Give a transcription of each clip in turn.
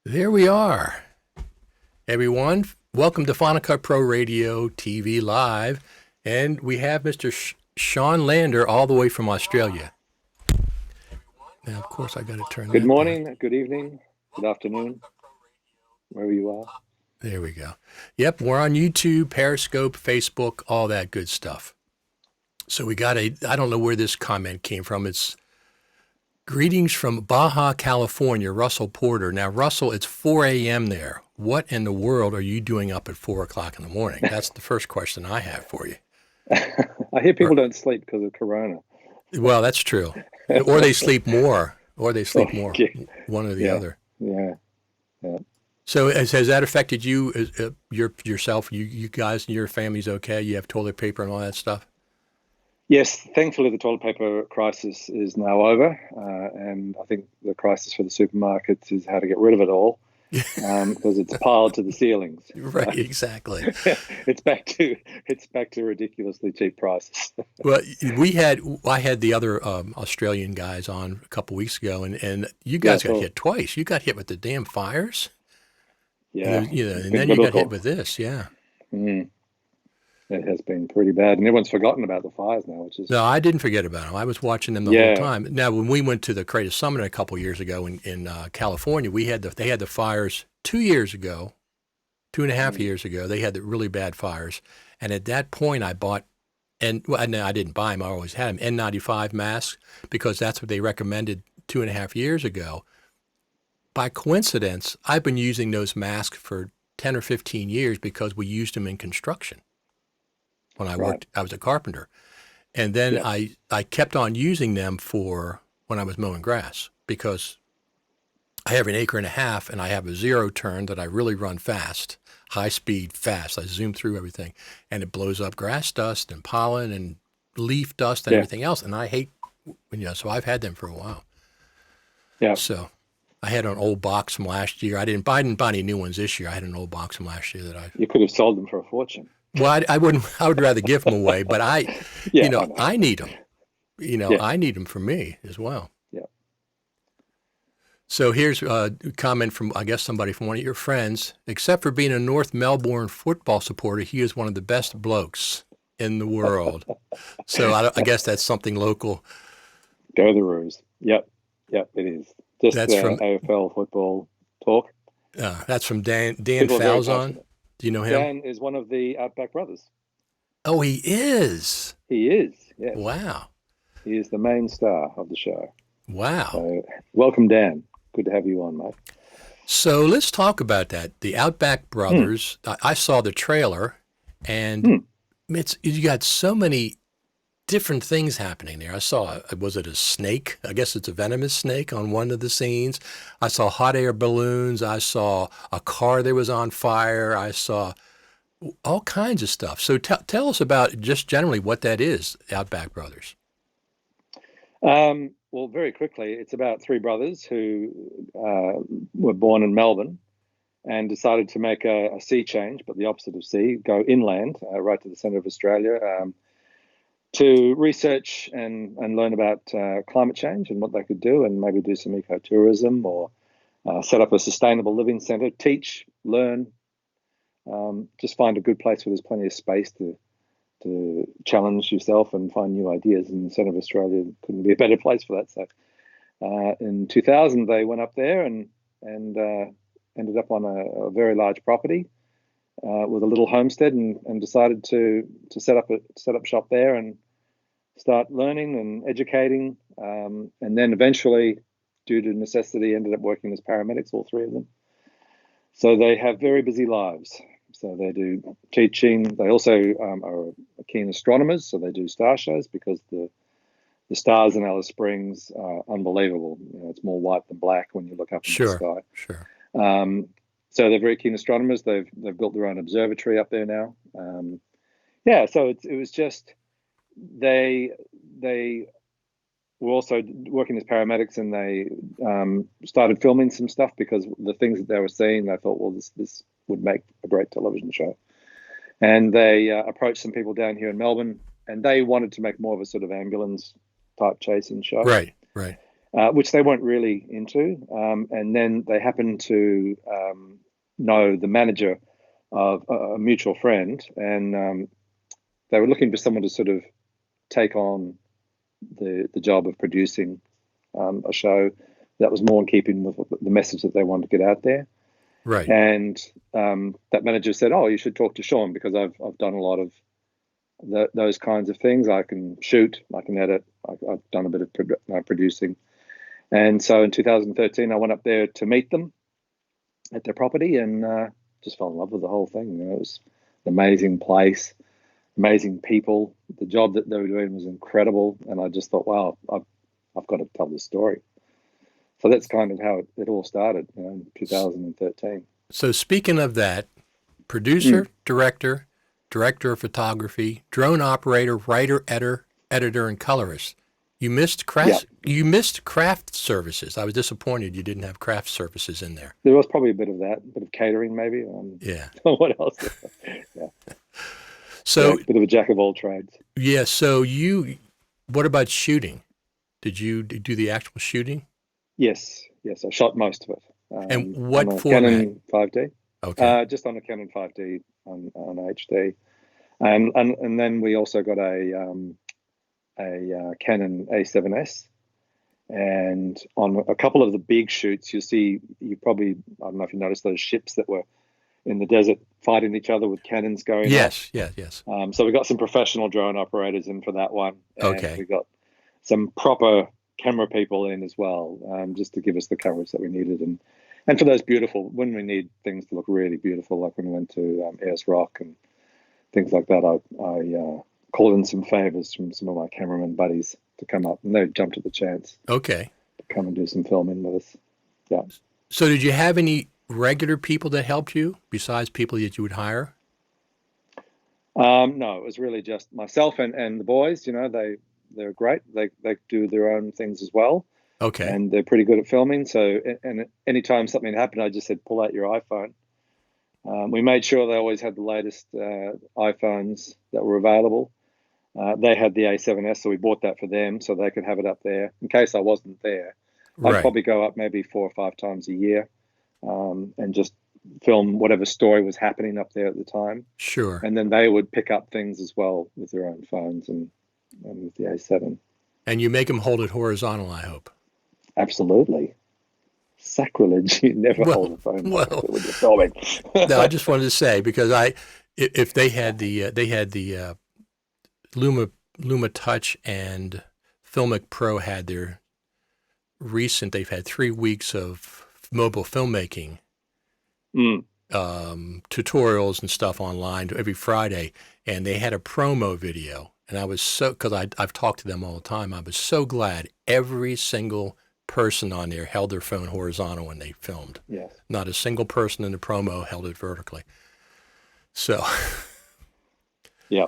There we are, everyone. Welcome to Final Cut Pro Radio TV Live. And we have Mr. Sean Lander all the way from Australia. Now, of course, I got to turn Good that morning, back. good evening, good afternoon, wherever you are. There we go. Yep, we're on YouTube, Periscope, Facebook, all that good stuff. So we got I don't know where this comment came from. It's greetings from Baja, California, Russell Porter. Now, Russell, it's 4 a.m. there. What in the world are you doing up at 4 o'clock in the morning? That's the first question I have for you. I hear people don't sleep because of Corona. Well, that's true. Or they sleep more. Or they sleep more. Yeah. One or the Yeah. other. Yeah. So has that affected you, yourself, you guys and your family's okay? You have toilet paper and all that stuff? Yes, thankfully the toilet paper crisis is now over, and I think the crisis for the supermarkets is how to get rid of it all, because it's piled to the ceilings. Right, exactly. It's back to ridiculously cheap prices. Well, I had the other Australian guys on a couple weeks ago, and you guys got hit twice. You got hit with the damn fires. Yeah, and then you got hit with this. Yeah. Mm. It has been pretty bad, and everyone's forgotten about the fires now, which is... No, I didn't forget about them. I was watching them the whole time. Now, when we went to the Creative Summit a couple years ago in California, they had the fires 2 years ago, 2.5 years ago. They had the really bad fires, and at that point, I bought, no, I didn't buy them. I always had them, N95 masks, because that's what they recommended 2.5 years ago. By coincidence, I've been using those masks for 10 or 15 years because we used them in construction. When I worked, I was a carpenter. And then I kept on using them for when I was mowing grass, because I have 1.5 acres and I have a zero turn that I really run fast, high speed, fast. I zoom through everything, and it blows up grass dust and pollen and leaf dust and everything else. And I hate, so I've had them for a while. Yeah. So I had an old box from last year. I didn't buy any new ones this year. I had an old box from last year that You could have sold them for a fortune. Well, I wouldn't. I would rather give them away, but I need them. I need them for me as well. Yeah. So here's a comment from, I guess, somebody from one of your friends. Except for being a North Melbourne football supporter, he is one of the best blokes in the world. So I guess that's something local. Go the Roos. Yep, it is. Just that's from AFL football talk. That's from Dan Falzon. Do you know him? Dan is one of the Outback brothers. Oh, he is? He is, yes. Wow. He is the main star of the show. Wow. So, welcome, Dan. Good to have you on, mate. So let's talk about that. The Outback brothers, I saw the trailer, and you got so many different things happening there. I saw, was it a snake? I guess it's a venomous snake on one of the scenes. I saw hot air balloons. I saw a car that was on fire. I saw all kinds of stuff. So tell us about just generally what that is, Outback Brothers. Well, very quickly, it's about three brothers who were born in Melbourne and decided to make a sea change, but the opposite of sea, go inland, right to the centre of Australia, to research and learn about climate change and what they could do, and maybe do some ecotourism or set up a sustainable living centre, teach, learn, just find a good place where there's plenty of space to challenge yourself and find new ideas. And the centre of Australia couldn't be a better place for that. So in 2000, they went up there and ended up on a very large property with a little homestead, and decided to set up shop there and start learning and educating, and then eventually, due to necessity, ended up working as paramedics, all three of them. So they have very busy lives. So they do teaching. They also are keen astronomers, so they do star shows, because the stars in Alice Springs are unbelievable. It's more white than black when you look up in the sky. Sure. So they're very keen astronomers. They've built their own observatory up there now. So it was just they were also working as paramedics, and they started filming some stuff, because the things that they were seeing, they thought, well, this would make a great television show. And they approached some people down here in Melbourne, and they wanted to make more of a sort of ambulance type chasing show. Right. which they weren't really into. And then they happened to know the manager of a mutual friend, and they were looking for someone to sort of take on the job of producing a show that was more in keeping with the message that they wanted to get out there. Right. And that manager said, "Oh, you should talk to Sean, because I've done a lot of those kinds of things. I can shoot, I can edit, I've done a bit of producing." And so in 2013, I went up there to meet them at their property, and just fell in love with the whole thing. You know, it was an amazing place, amazing people. The job that they were doing was incredible, and I just thought, wow, I've got to tell this story. So that's kind of how it all started, you know, in 2013. So speaking of that, producer, director, director of photography, drone operator, writer, editor, and colorist. You missed craft services. I was disappointed you didn't have craft services in there. There was probably a bit of that, a bit of catering maybe. Yeah. What else? Yeah. So a bit of a jack of all trades. Yeah. So what about shooting? Did you do the actual shooting? Yes. I shot most of it. And what on a format? Canon 5D. Okay. Just on a Canon 5D on HD, and then we also got a Canon A7S. And on a couple of the big shoots, I don't know if you noticed those ships that were in the desert fighting each other with cannons going off. Yes. So we got some professional drone operators in for that one. And Okay. we got some proper camera people in as well, just to give us the coverage that we needed. And for those when we need things to look really beautiful, like when we went to Ayers Rock and things like that, I called in some favors from some of my cameraman buddies to come up, and they jumped at the chance. Okay. To come and do some filming with us. Yeah. So did you have any regular people that helped you besides people that you would hire? No, it was really just myself and the boys. You know, they're great. They do their own things as well. Okay. And they're pretty good at filming. So, and anytime something happened, I just said, pull out your iPhone. We made sure they always had the latest iPhones that were available. They had the A7S, so we bought that for them so they could have it up there in case I wasn't there. Right. I'd probably go up maybe 4 or 5 times a year and just film whatever story was happening up there at the time. Sure. And then they would pick up things as well with their own phones and with the A7. And you make them hold it horizontal, I hope. Absolutely. Sacrilege. You never hold a phone when you're filming. No, I just wanted to say, because if they had the Luma Touch, and Filmic Pro had they've had 3 weeks of mobile filmmaking tutorials and stuff online every Friday, and they had a promo video, and I was because I've talked to them all the time, I was so glad every single person on there held their phone horizontal when they filmed. Yes. Not a single person in the promo held it vertically. So. Yeah.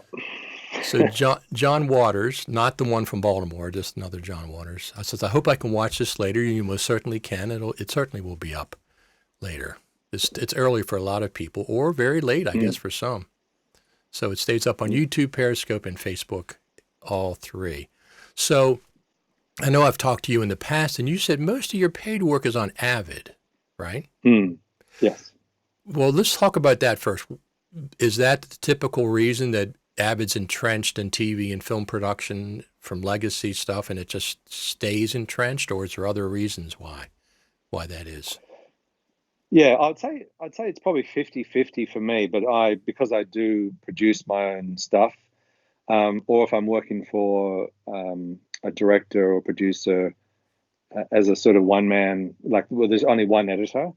So John Waters, not the one from Baltimore, just another John Waters. I says, I hope I can watch this later. You most certainly can. It certainly will be up later. It's early for a lot of people, or very late, I guess, for some. So it stays up on YouTube, Periscope, and Facebook, all 3. So I know I've talked to you in the past, and you said most of your paid work is on Avid, right? Yes. Well, let's talk about that first. Is that the typical reason that Avid's entrenched in TV and film production from legacy stuff, and it just stays entrenched, or is there other reasons why that is? Yeah, I'd say it's probably 50-50 for me, but because I do produce my own stuff, or if I'm working for a director or producer as a sort of one man, there's only one editor,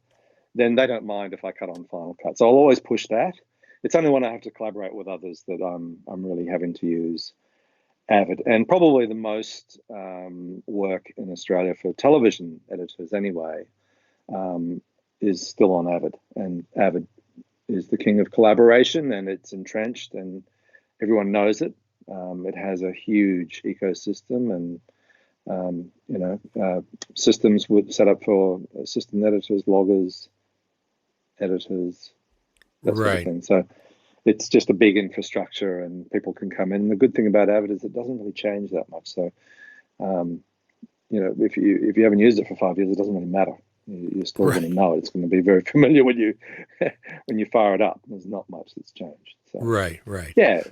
then they don't mind if I cut on Final Cut. So I'll always push that. It's only when I have to collaborate with others that I'm really having to use Avid. And probably the most work in Australia for television editors anyway is still on Avid. And Avid is the king of collaboration, and it's entrenched, and everyone knows it. It has a huge ecosystem, and systems set up for assistant editors, loggers, editors, that sort of thing. So it's just a big infrastructure, and people can come in. And the good thing about Avid is it doesn't really change that much. So if you haven't used it for 5 years, it doesn't really matter. You're still going to know it. It's going to be very familiar when you when you fire it up. There's not much that's changed. So, right. Yeah.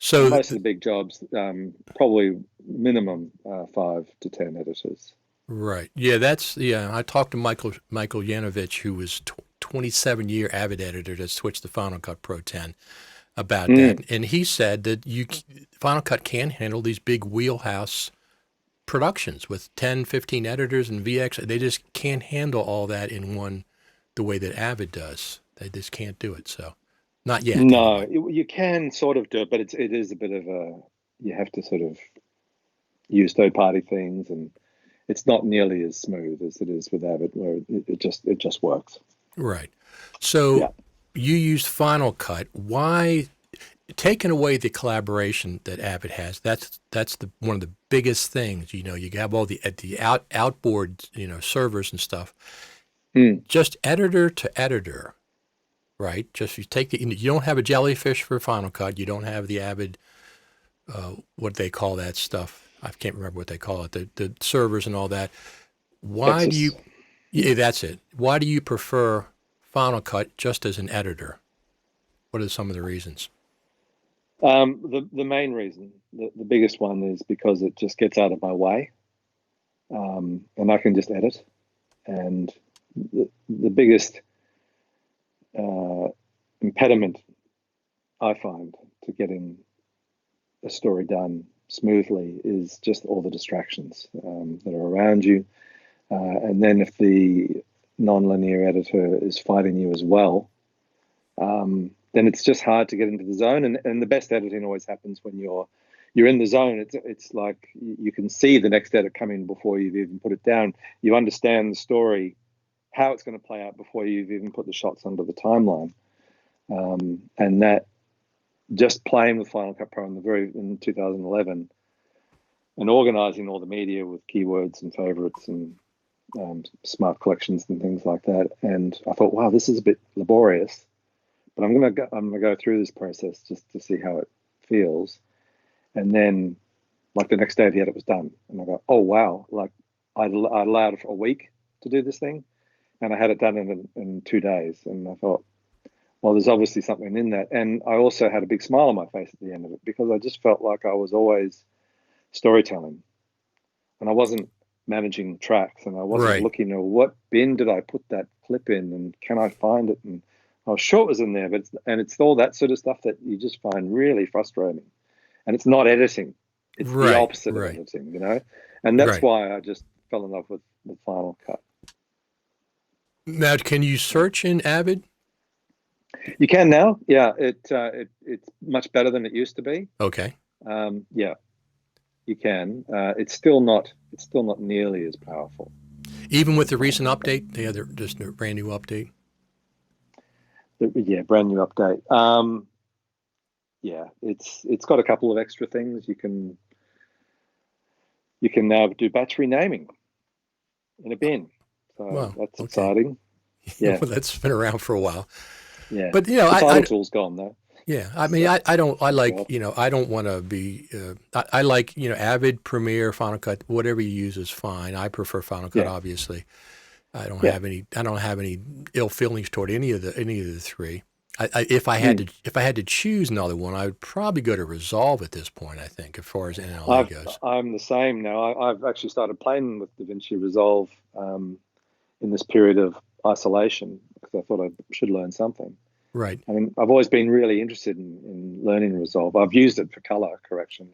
So most of the big jobs, probably minimum 5 to 10 editors. Right. Yeah, I talked to Michael Yanovich, who was 27-year Avid editor that switched to Final Cut Pro 10 about that. And he said that Final Cut can handle these big wheelhouse productions with 10, 15 editors and VX. They just can't handle all that in one the way that Avid does. They just can't do it. So not yet. No, anyway. you can sort of do it, but it is a bit of you have to sort of use third-party things, and it's not nearly as smooth as it is with Avid, where it just works. Right. So you used Final Cut. Why, taking away the collaboration that Avid has, that's one of the biggest things. You have all the outboard servers and stuff. Just editor to editor, right? Just you don't have a jellyfish for Final Cut. You don't have the Avid, what they call that stuff. I can't remember what they call it. The servers and all that. Why do you? Yeah, that's it. Why do you prefer Final Cut just as an editor? What are some of the reasons? The main reason, the biggest one, is because it just gets out of my way, and I can just edit. And the biggest impediment I find to getting a story done smoothly is just all the distractions that are around you. And then if the non-linear editor is fighting you as well, then it's just hard to get into the zone. And the best editing always happens when you're in the zone. It's like you can see the next edit coming before you've even put it down. You understand the story, how it's going to play out before you've even put the shots under the timeline. And that, just playing with Final Cut Pro in 2011 and organizing all the media with keywords and favorites and smart collections and things like that. And I thought, wow, this is a bit laborious, but I'm gonna go through this process just to see how it feels. And then, like, the next day the edit was done, and I go, oh wow, like I allowed it for a week to do this thing, and I had it done in 2 days. And I thought, well, there's obviously something in that. And I also had a big smile on my face at the end of it, because I just felt like I was always storytelling, and I wasn't managing tracks, and I wasn't looking at what bin did I put that clip in, and can I find it, and I was sure it was in there, but it's all that sort of stuff that you just find really frustrating. And it's not editing; it's the opposite of editing, And that's why I just fell in love with Final Cut. Now, can you search in Avid? You can now. Yeah, it's much better than it used to be. Okay. Yeah, you can. It's still not nearly as powerful. Even with the recent update, they had just a brand new update. Brand new update. It's got a couple of extra things. You can now do batch renaming in a bin. So that's exciting. Yeah, well, that's been around for a while. Yeah, but the title tool's gone though. Yeah, I mean, I don't want to be. I like Avid, Premiere, Final Cut, whatever you use is fine. I prefer Final Cut, obviously. I don't have any ill feelings toward any of the three. If I had to choose another one, I would probably go to Resolve at this point. I think, as far as NLE goes. I'm the same now. I've actually started playing with DaVinci Resolve in this period of isolation, because I thought I should learn something. Right. I mean, I've always been really interested in learning Resolve. I've used it for color correction,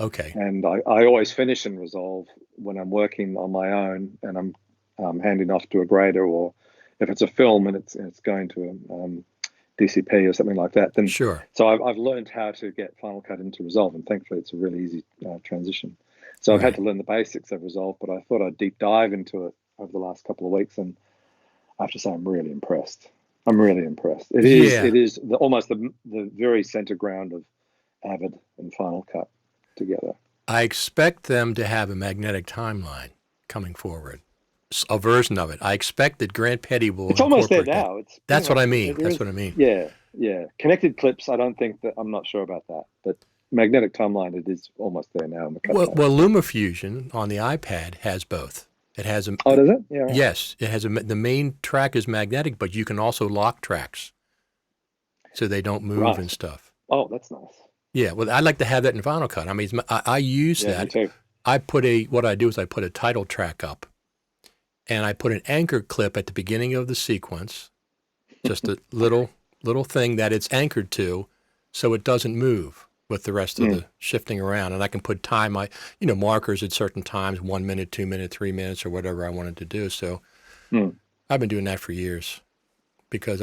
and I always finish in Resolve when I'm working on my own, and I'm handing off to a grader, or if it's a film and it's going to a DCP or something like that. Then sure. So I've learned how to get Final Cut into Resolve, and thankfully it's a really easy transition. So I've had to learn the basics of Resolve, but I thought I'd deep dive into it over the last couple of weeks, and I have to say I'm really impressed. It is almost the very center ground of Avid and Final Cut together. I expect them to have a magnetic timeline coming forward, a version of it. I expect that Grant Petty will. It's almost there now. That's what I mean. That's what I mean. Yeah. Connected clips. I'm not sure about that, but magnetic timeline, it is almost there now in the cut. Well, LumaFusion on the iPad has both. It has a. Oh, does it? Yeah. Right. Yes, it has the main track is magnetic, but you can also lock tracks, so they don't move and stuff. Oh, that's nice. Yeah, well, I'd like to have that in Final Cut. I mean, I use that. Me too. What I do is I put a title track up, and I put an anchor clip at the beginning of the sequence, just a little thing that it's anchored to, so it doesn't move with the rest of the shifting around. And I can put time, markers at certain times, 1 minute, 2 minutes, 3 minutes, or whatever I wanted to do. So I've been doing that for years because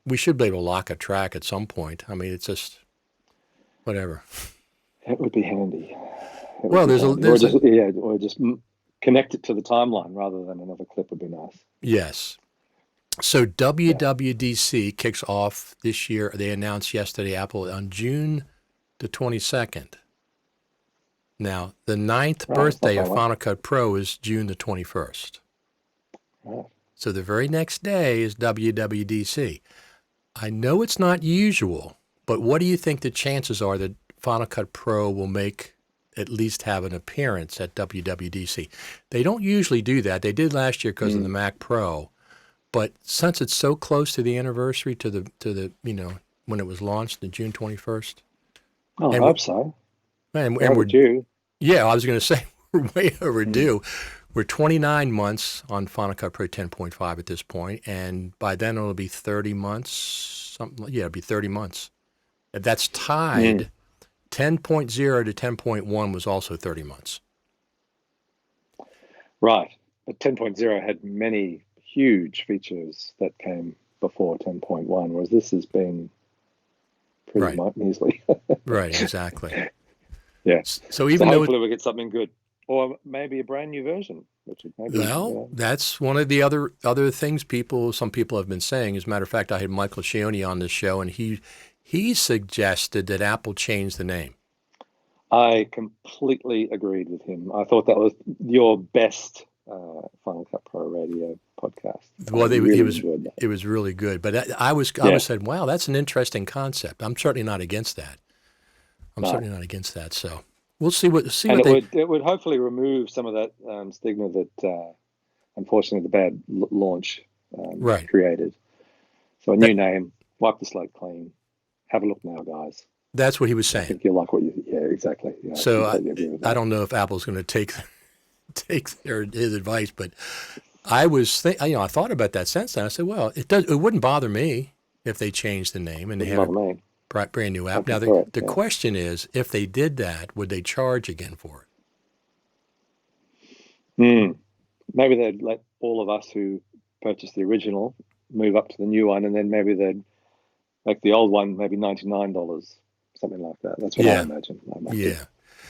we should be able to lock a track at some point. I mean, it's just whatever. It would be handy. Or just connect it to the timeline rather than another clip would be nice. Yes. So WWDC kicks off this year. They announced yesterday, Apple, on June the 22nd. Now, the 9th birthday of Final Cut Pro is June the 21st. Right. So the very next day is WWDC. I know it's not usual, but what do you think the chances are that Final Cut Pro will at least have an appearance at WWDC? They don't usually do that. They did last year because of the Mac Pro. But since it's so close to the anniversary to the when it was launched on June 21st. Oh, I hope so. And we're due. Yeah, I was going to say we're way overdue. We're 29 months on Final Cut Pro 10.5 at this point, and by then it'll be 30 months. It'll be 30 months. That's tied. 10.0 to 10.1 was also 30 months. Right, but 10.0 had many huge features that came before 10.1, whereas this has been pretty measly. Right, exactly. Yeah. So hopefully we'll get something good, or maybe a brand new version. That's one of the other things some people have been saying. As a matter of fact, I had Michael Cioni on this show, and he suggested that Apple change the name. I completely agreed with him. I thought that was your best Final Cut Pro Radio podcast. Well, it was really good. But I was said, wow, that's an interesting concept. I'm certainly not against that. So we'll see it would hopefully remove some of that stigma that unfortunately the bad launch created. So a new name, wipe the slate clean. Have a look now, guys. That's what he was saying. I think you like exactly. Yeah, so I don't know if Apple's going to take his advice, but I was I thought about that since then. I said, well, it wouldn't bother me if they changed the name and they had a brand new app. Now the question is, if they did that, would they charge again for it? Maybe they'd let all of us who purchased the original move up to the new one, and then maybe they'd make the old one maybe $99, something like that. That's what I imagine. Yeah.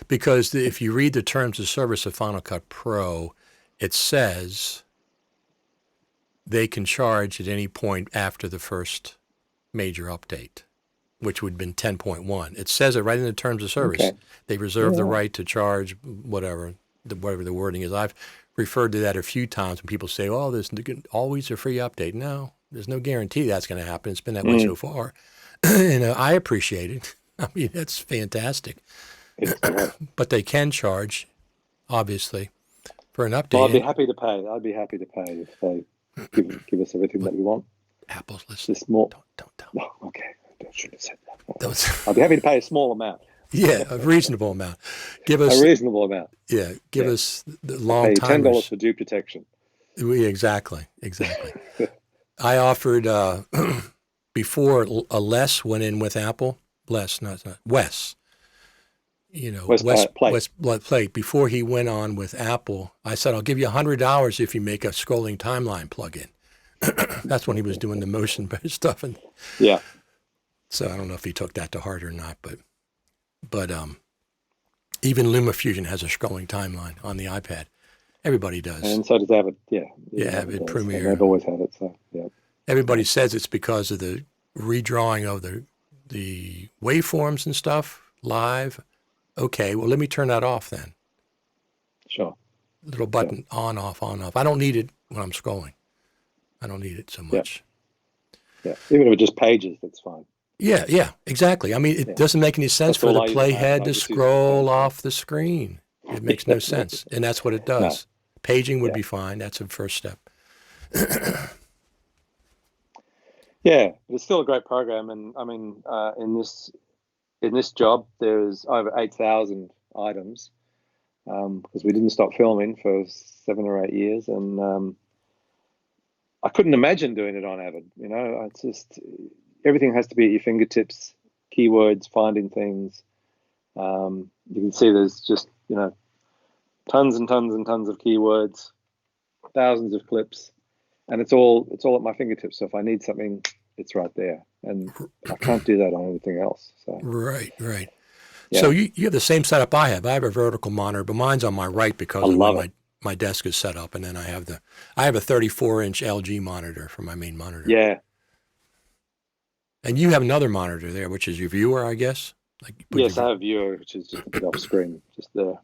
Because if you read the terms of service of Final Cut Pro, it says they can charge at any point after the first major update, which would have been 10.1. It says it right in the terms of service. Okay. They reserve the right to charge whatever the wording is. I've referred to that a few times when people say, oh, there's always a free update. No, there's no guarantee that's going to happen. It's been that way so far. And I appreciate it. I mean, that's fantastic. But they can charge, obviously, for an update. Well, I'd be happy to pay. If they give us everything that we want. Apple's listening. This more. Don't tell me. No, okay. I shouldn't have said that. I'd be happy to pay a small amount. Yeah, a reasonable amount. Give us a reasonable amount. Yeah, give us the long time. $10 for due protection. Exactly. I offered before Les went in with Apple. Wes. West Plate. Before he went on with Apple, I said, I'll give you $100 if you make a scrolling timeline plugin. That's when he was doing the motion-based stuff. And so I don't know if he took that to heart or not, but even LumaFusion has a scrolling timeline on the iPad. Everybody does. And so does Avid, Avid Premiere. They've always had it, so, Everybody says it's because of the redrawing of the waveforms and stuff live. Okay, well, let me turn that off then. Sure. Little button, on, off, on, off. I don't need it when I'm scrolling. I don't need it so much. Yeah. Even if it's just pages, that's fine. Yeah, exactly. I mean, it doesn't make any sense for the playhead to scroll off the screen. It makes no sense, and that's what it does. No. Paging would be fine. That's a first step. Yeah, it's still a great program, and I mean, in this job, there's over 8,000 items because we didn't stop filming for 7 or 8 years, and I couldn't imagine doing it on Avid. You know, it's just everything has to be at your fingertips. Keywords, finding things. You can see there's just tons and tons and tons of keywords, thousands of clips, and it's all at my fingertips. So if I need something, it's right there, and I can't do that on anything else. So. Right. Yeah. So you have the same setup I have. I have a vertical monitor, but mine's on my right because of my desk is set up, and then I have a 34-inch LG monitor for my main monitor. Yeah. And you have another monitor there, which is your viewer, I guess. Yes, I have viewer, which is just a bit off screen, just there.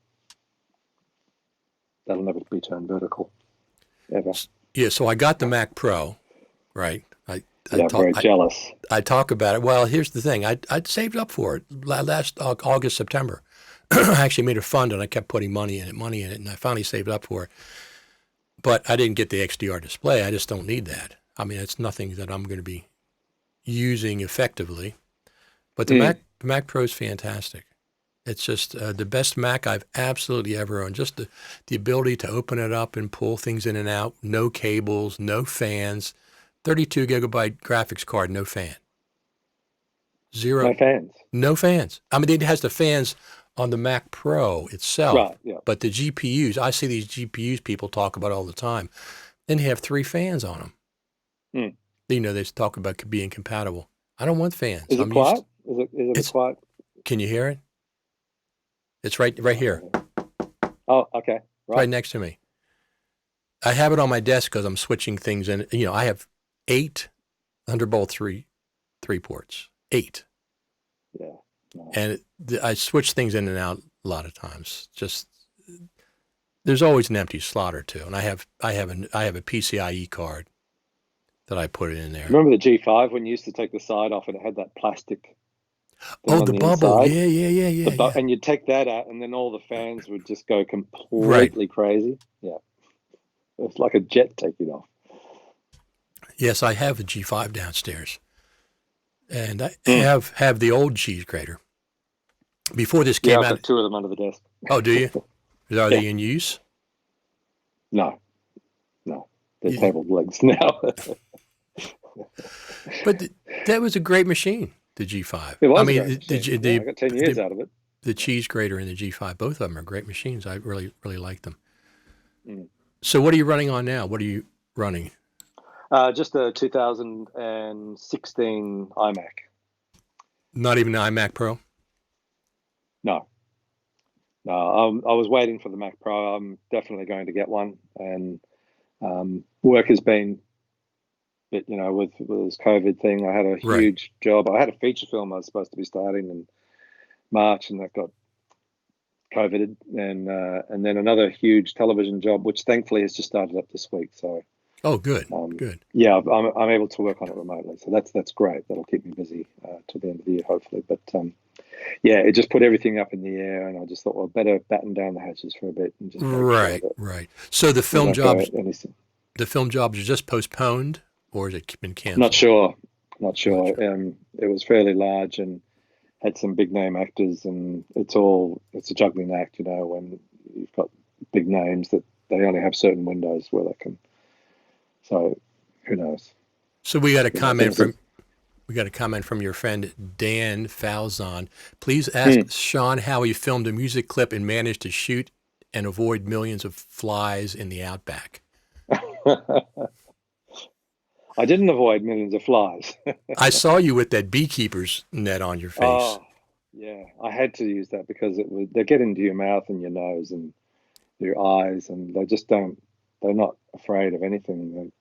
That'll never be turned vertical, ever. Yeah. So I got the Mac Pro, right? I'm very jealous. I talk about it. Well, here's the thing. I'd saved up for it last August, September. I actually made a fund, and I kept putting money in it, and I finally saved up for it. But I didn't get the XDR display. I just don't need that. I mean, it's nothing that I'm going to be using effectively. But the Mac Pro is fantastic. It's just the best Mac I've absolutely ever owned. Just the ability to open it up and pull things in and out. No cables, no fans. 32 gigabyte graphics card, no fan. Zero. No fans. No fans. I mean, it has the fans on the Mac Pro itself. Right, yeah. But the GPUs, I see these GPUs people talk about all the time. Then they have 3 fans on them. They talk about being compatible. I don't want fans. Is it quiet? Is it quiet? Can you hear it? It's right here. Oh, okay. Right next to me. I have it on my desk because I'm switching things in. I have 8 Thunderbolt 3 ports. 8. Yeah. No. And I switch things in and out a lot of times. Just there's always an empty slot or two, and I have a PCIe card that I put in there. Remember the G5 when you used to take the side off and it had that plastic? Oh, the bubble. Yeah. And you'd take that out, and then all the fans would just go completely crazy. Yeah. It's like a jet taking off. Yes, I have a G5 downstairs. And I have the old cheese grater. Before this came out. I've got 2 of them under the desk. Oh, do you? Are they in use? No. They're tabled legs now. But that was a great machine, the G5. It was I got 10 years out of it. The cheese grater and the G5, both of them are great machines. I really, really like them. So what are you running on now? What are you running? Just a 2016 iMac. Not even an iMac Pro? No. I was waiting for the Mac Pro. I'm definitely going to get one. And work has been, with this COVID thing, I had a huge job. I had a feature film I was supposed to be starting in March, and that got COVID, and then another huge television job, which thankfully has just started up this week. So. Oh, good. Good. Yeah, I'm able to work on it remotely, so that's great. That'll keep me busy till the end of the year, hopefully. But it just put everything up in the air, and I just thought, well, better batten down the hatches for a bit and just right. So the film jobs are just postponed, or has it been canceled? Not sure. It was fairly large and had some big name actors, and it's a juggling act, when you've got big names that they only have certain windows where they can. So, who knows? So we got a comment from your friend Dan Falzon. Please ask Sean how he filmed a music clip and managed to shoot and avoid millions of flies in the Outback. I didn't avoid millions of flies. I saw you with that beekeeper's net on your face. Oh, yeah. I had to use that because they get into your mouth and your nose and your eyes, and they're not afraid of anything.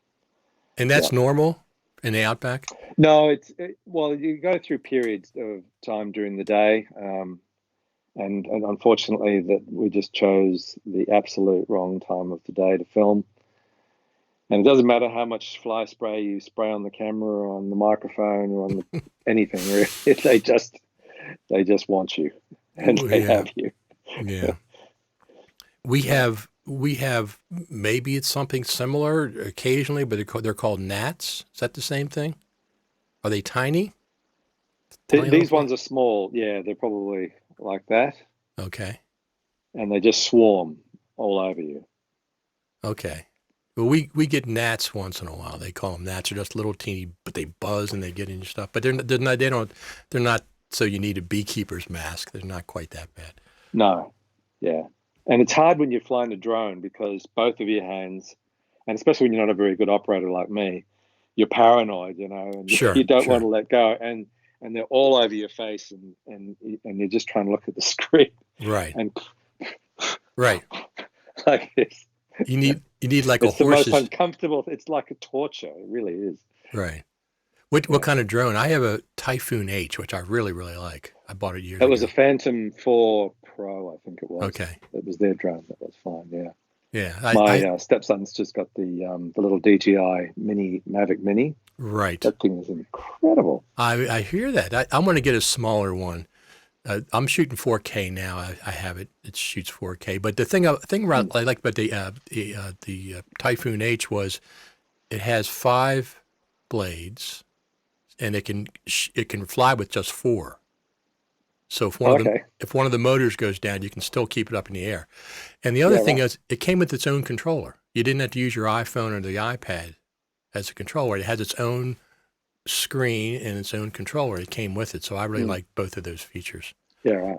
And that's normal in the Outback? No, well, you go through periods of time during the day, and unfortunately that we just chose the absolute wrong time of the day to film. And it doesn't matter how much fly spray you spray on the camera or on the microphone or on anything. Really. They just want you, and they Yeah, have you. yeah. We have maybe it's something similar occasionally, but they're called gnats. Is that the same thing? Are they tiny? These ones are small. Yeah, they're probably like that. Okay. And they just swarm all over you. Okay. Well, we get gnats once in a while. They call them gnats. They're just little teeny, but they buzz and they get in your stuff. But they're not. So you need a beekeeper's mask. They're not quite that bad. No. Yeah. And it's hard when you're flying a drone because both of your hands, and especially when you're not a very good operator like me, you're paranoid, and Sure, you don't sure. want to let go. And they're all over your face, and you're just trying to look at the screen. Right. And right. Like this. You need like it's a horse's. the most uncomfortable. It's like a torture. It really is. Right. What kind of drone? I have a Typhoon H, which I really, really like. I bought it years ago. It was a Phantom 4 Pro, I think it was. Okay. It was their drone. That was fine, yeah. Yeah. My stepson's just got the little DJI Mavic Mini. Right. That thing is incredible. I hear that. I'm going to get a smaller one. I'm shooting 4K now. I have it. It shoots 4K. But the thing I like about the Typhoon H was it has 5 blades, and it can fly with just 4. So if one of the motors goes down, you can still keep it up in the air. And the other thing is, it came with its own controller. You didn't have to use your iPhone or the iPad as a controller. It has its own screen and its own controller. It came with it. So I really like both of those features. Yeah, right.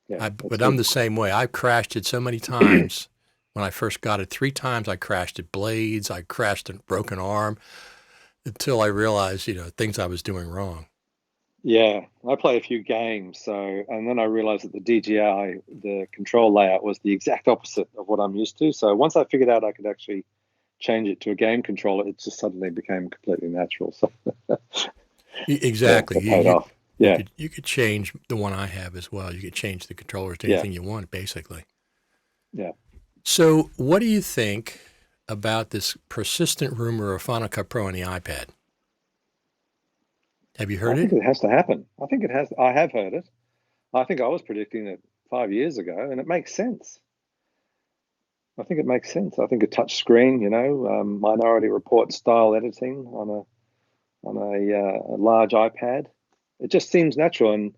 Yeah, but I'm the same way. I've crashed it so many times. When I first got it, 3 times I crashed at blades. I crashed a broken arm until I realized, things I was doing wrong. Yeah, I play a few games. And then I realized that the DJI, the control layout was the exact opposite of what I'm used to. So once I figured out I could actually change it to a game controller, it just suddenly became completely natural. So exactly. It paid off. Yeah. You could change the one I have as well. You could change the controllers to anything you want, basically. Yeah. So what do you think about this persistent rumor of Final Cut Pro on the iPad? Have you heard it? I think it has to happen. I think it has. I have heard it. I think I was predicting it 5 years ago, and it makes sense. I think it makes sense. I think a touch screen, Minority Report style editing on a large iPad, it just seems natural. And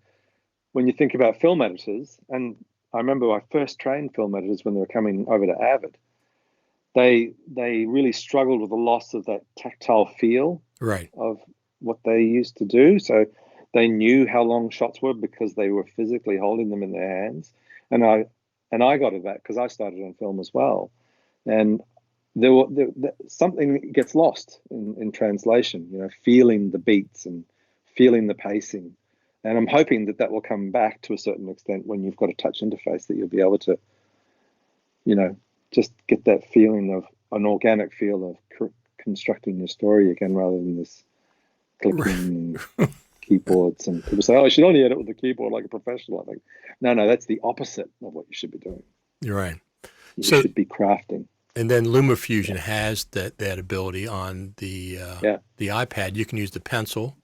when you think about film editors, and I remember I first trained film editors when they were coming over to Avid, they really struggled with the loss of that tactile feel of what they used to do. So they knew how long shots were because they were physically holding them in their hands. And I got at that because I started on film as well. And something gets lost in translation, feeling the beats and feeling the pacing. And I'm hoping that will come back to a certain extent when you've got a touch interface, that you'll be able to, just get that feeling of an organic feel of constructing your story again, rather than this clicking keyboards. And people say, "Oh, you should only edit with the keyboard like a professional." I think, no, that's the opposite of what you should be doing. You're right. You should be crafting. And then LumaFusion has that ability on the iPad. You can use the pencil.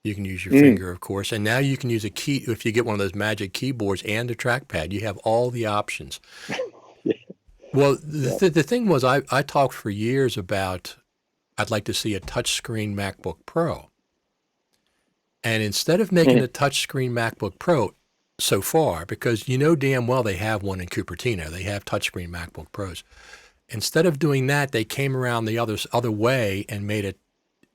You can use your finger, of course. And now you can use a key. If you get one of those magic keyboards and a trackpad, you have all the options. Well, the thing was, I talked for years about I'd like to see a touchscreen MacBook Pro. And instead of making a touchscreen MacBook Pro so far, because damn well they have one in Cupertino, they have touchscreen MacBook Pros. Instead of doing that, they came around the other way and made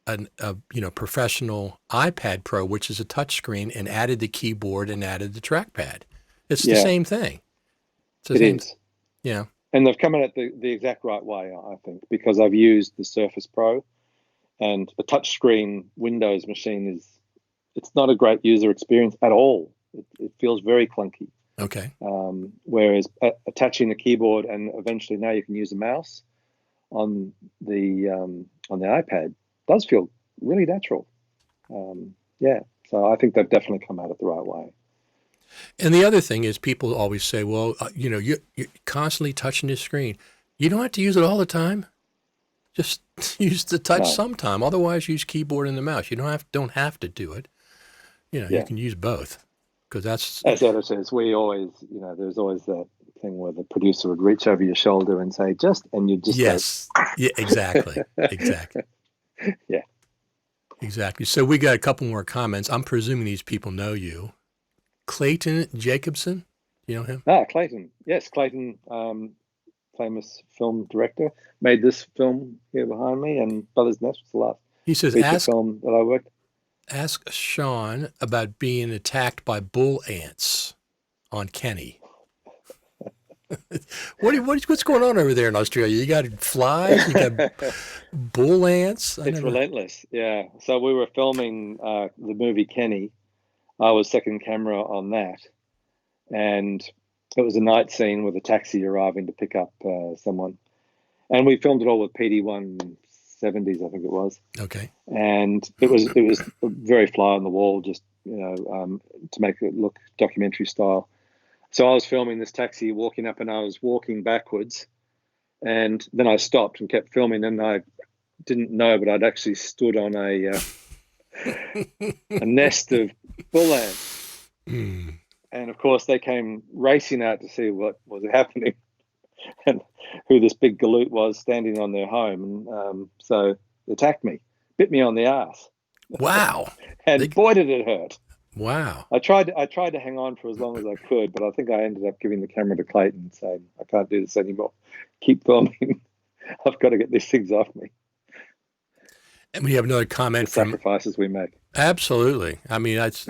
a professional iPad Pro, which is a touchscreen, and added the keyboard and added the trackpad. It's the same thing. It is. Yeah. And they've come in at the exact right way, I think, because I've used the Surface Pro, and a touchscreen Windows machine it's not a great user experience at all. It feels very clunky. Okay. Whereas attaching the keyboard, and eventually now you can use a mouse on the iPad, does feel really natural. So I think they've definitely come at it the right way. And the other thing is, people always say, well, you're constantly touching the screen. You don't have to use it all the time. Just use the touch No. sometime. Otherwise, use keyboard and the mouse. You don't have to do it. You Yeah. can use both, because that's As editors, we always, there's always that thing where the producer would reach over your shoulder and say, and you just yes, yeah, exactly, exactly, yeah. exactly. So we got a couple more comments. I'm presuming these people know you. Clayton Jacobson, you know him? Clayton. Yes, Clayton, famous film director, made this film here behind me, and Brothers Nest was the last He says, feature film that I worked. ask Sean about being attacked by bull ants on Kenny. What's going on over there in Australia? You got flies? You got bull ants? It's relentless. Yeah. So we were filming the movie Kenny. I was second camera on that, and it was a night scene with a taxi arriving to pick up someone, and we filmed it all with PD 170s, I think it was. Okay. And it was very fly on the wall, just to make it look documentary style. So I was filming this taxi walking up, and I was walking backwards, and then I stopped and kept filming, and I didn't know, but I'd actually stood on a nest of bull ants. Mm. And of course, they came racing out to see what was happening and who this big galoot was standing on their home. And so they attacked me, bit me on the ass. Wow. And boy, did it hurt. Wow. I tried to hang on for as long as I could, but I think I ended up giving the camera to Clayton, saying, I can't do this anymore. Keep filming. I've got to get these things off me. And we have another comment The sacrifices we make. Absolutely. I mean, that's,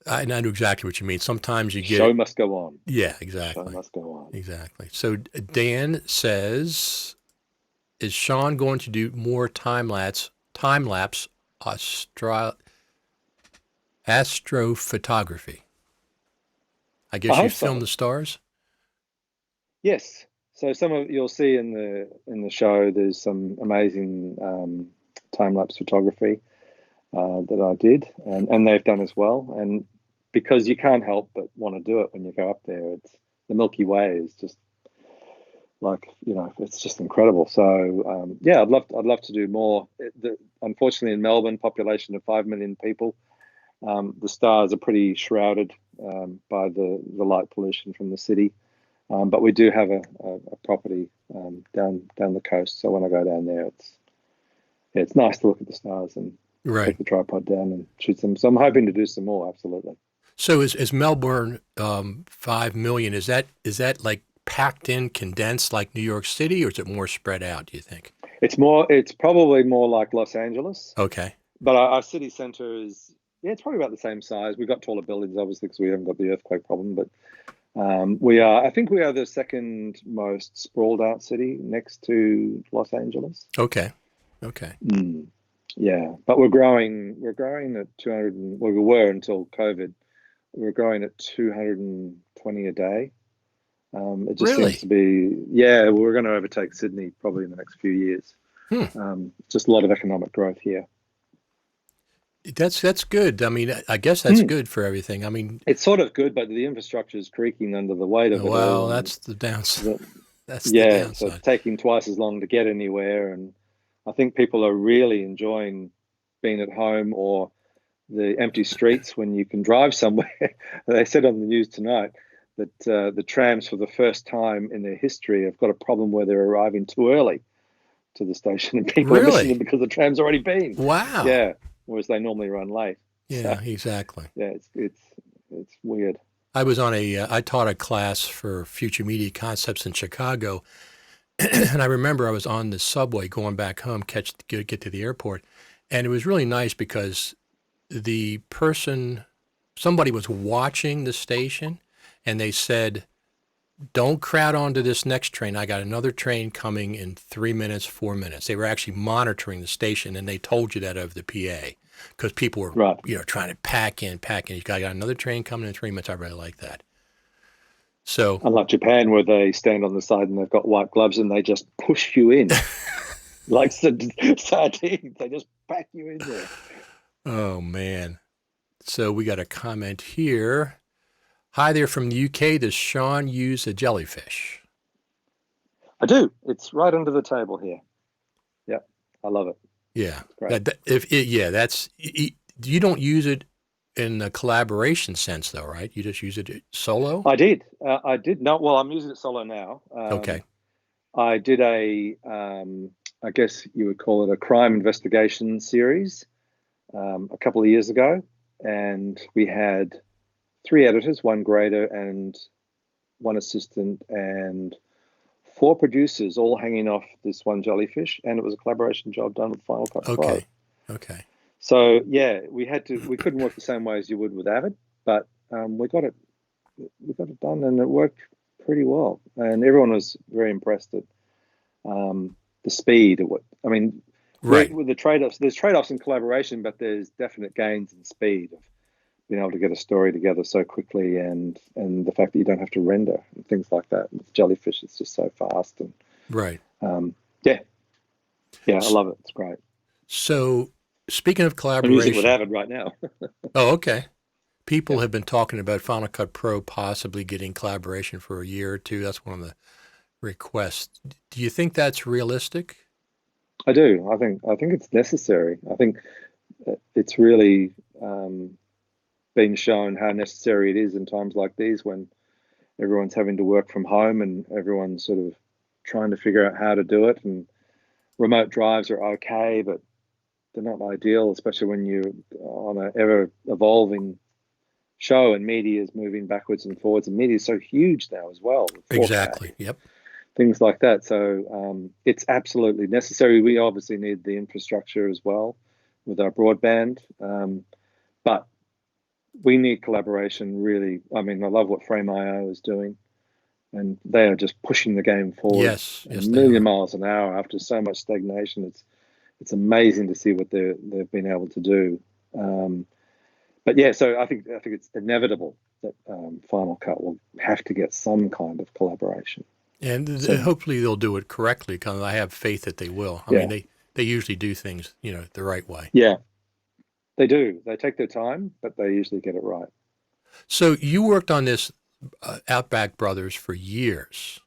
I know exactly what you mean. Sometimes you get... Show must go on. Yeah, exactly. Show must go on. Exactly. So Dan says, is Sean going to do more time-lapse astrophotography? I guess you film the stars? Yes. So you'll see in the show, there's some amazing time-lapse photography that I did, and they've done as well. And because you can't help but want to do it when you go up there, it's the Milky Way is just like, it's just incredible. So I'd love to do more. Unfortunately, in Melbourne, population of 5 million people, the stars are pretty shrouded by the light pollution from the city. But we do have a property down the coast. So when I go down there, it's nice to look at the stars and take the tripod down and shoot them. So I'm hoping to do some more. Absolutely. So is Melbourne 5 million? Is that like packed in, condensed like New York City, or is it more spread out, do you think? It's probably more like Los Angeles. Okay. But our city center is, it's probably about the same size. We've got taller buildings, obviously, because we haven't got the earthquake problem. But I think we are the second most sprawled out city next to Los Angeles. Okay. Yeah. But we're growing at 200, we were until COVID. We were growing at 220 a day. It just seems to be, we're going to overtake Sydney probably in the next few years. Just a lot of economic growth here. That's good. I mean, I guess that's good for everything. I mean, it's sort of good, but the infrastructure is creaking under the weight of it all. Well, that's the downside. That's the downside. So it's taking twice as long to get anywhere. And I think people are really enjoying being at home or the empty streets when you can drive somewhere. They said on the news tonight that the trams, for the first time in their history, have got a problem where they're arriving too early to the station, and people are missing them because the tram's already been. Wow. Yeah. Whereas they normally run late. Yeah, so, exactly. Yeah, it's weird. I was on I taught a class for future media concepts in Chicago, and I remember I was on the subway going back home, get to the airport, and it was really nice because somebody was watching the station, and they said, don't crowd onto this next train. I got another train coming in 3 minutes, 4 minutes. They were actually monitoring the station, and they told you that over the PA because people were, trying to pack in. You got another train coming in 3 minutes. I really like that. So, unlike Japan, where they stand on the side and they've got white gloves and they just push you in like sardines. They just pack you in there. Oh man! So we got a comment here. Hi there from the UK. Does Sean use a jellyfish? I do. It's right under the table here. Yeah, I love it. Yeah. Great. You don't use it in a collaboration sense, though, right? You just use it solo? I did. I did. No, well, I'm using it solo now. Okay. I did I guess you would call it a crime investigation series a couple of years ago. And we had 3 editors, 1 grader and 1 assistant, and 4 producers all hanging off this one jellyfish. And it was a collaboration job done with Final Cut Pro. Okay. So yeah, we couldn't work the same way as you would with Avid, but we got it done, and it worked pretty well. And everyone was very impressed at the speed of what, I mean, right. With the trade-offs, there's trade-offs in collaboration, but there's definite gains in speed of being able to get a story together so quickly, and the fact that you don't have to render and things like that. With Jellyfish, it's just so fast, and right. Yeah, I love it. It's great. So speaking of collaboration, I'm using it with Avid right now. Oh, okay. People have been talking about Final Cut Pro possibly getting collaboration for a year or 2. That's one of the requests. Do you think that's realistic? I do. I think it's necessary. I think it's really been shown how necessary it is in times like these, when everyone's having to work from home and everyone's sort of trying to figure out how to do it. And remote drives are okay, but they're not ideal, especially when you're on an ever evolving show and media is moving backwards and forwards, and media is so huge now as well. Exactly. Yep. Things like that. So it's absolutely necessary. We obviously need the infrastructure as well with our broadband, but we need collaboration, really. I mean, I love what Frame.io is doing, and they are just pushing the game forward yes, a million miles an hour after so much stagnation. It's amazing to see what they've been able to do. But yeah, so I think it's inevitable that Final Cut will have to get some kind of collaboration. And hopefully they'll do it correctly, because I have faith that they will. I mean, they usually do things, the right way. Yeah, they do. They take their time, but they usually get it right. So you worked on this Outback Brothers for years.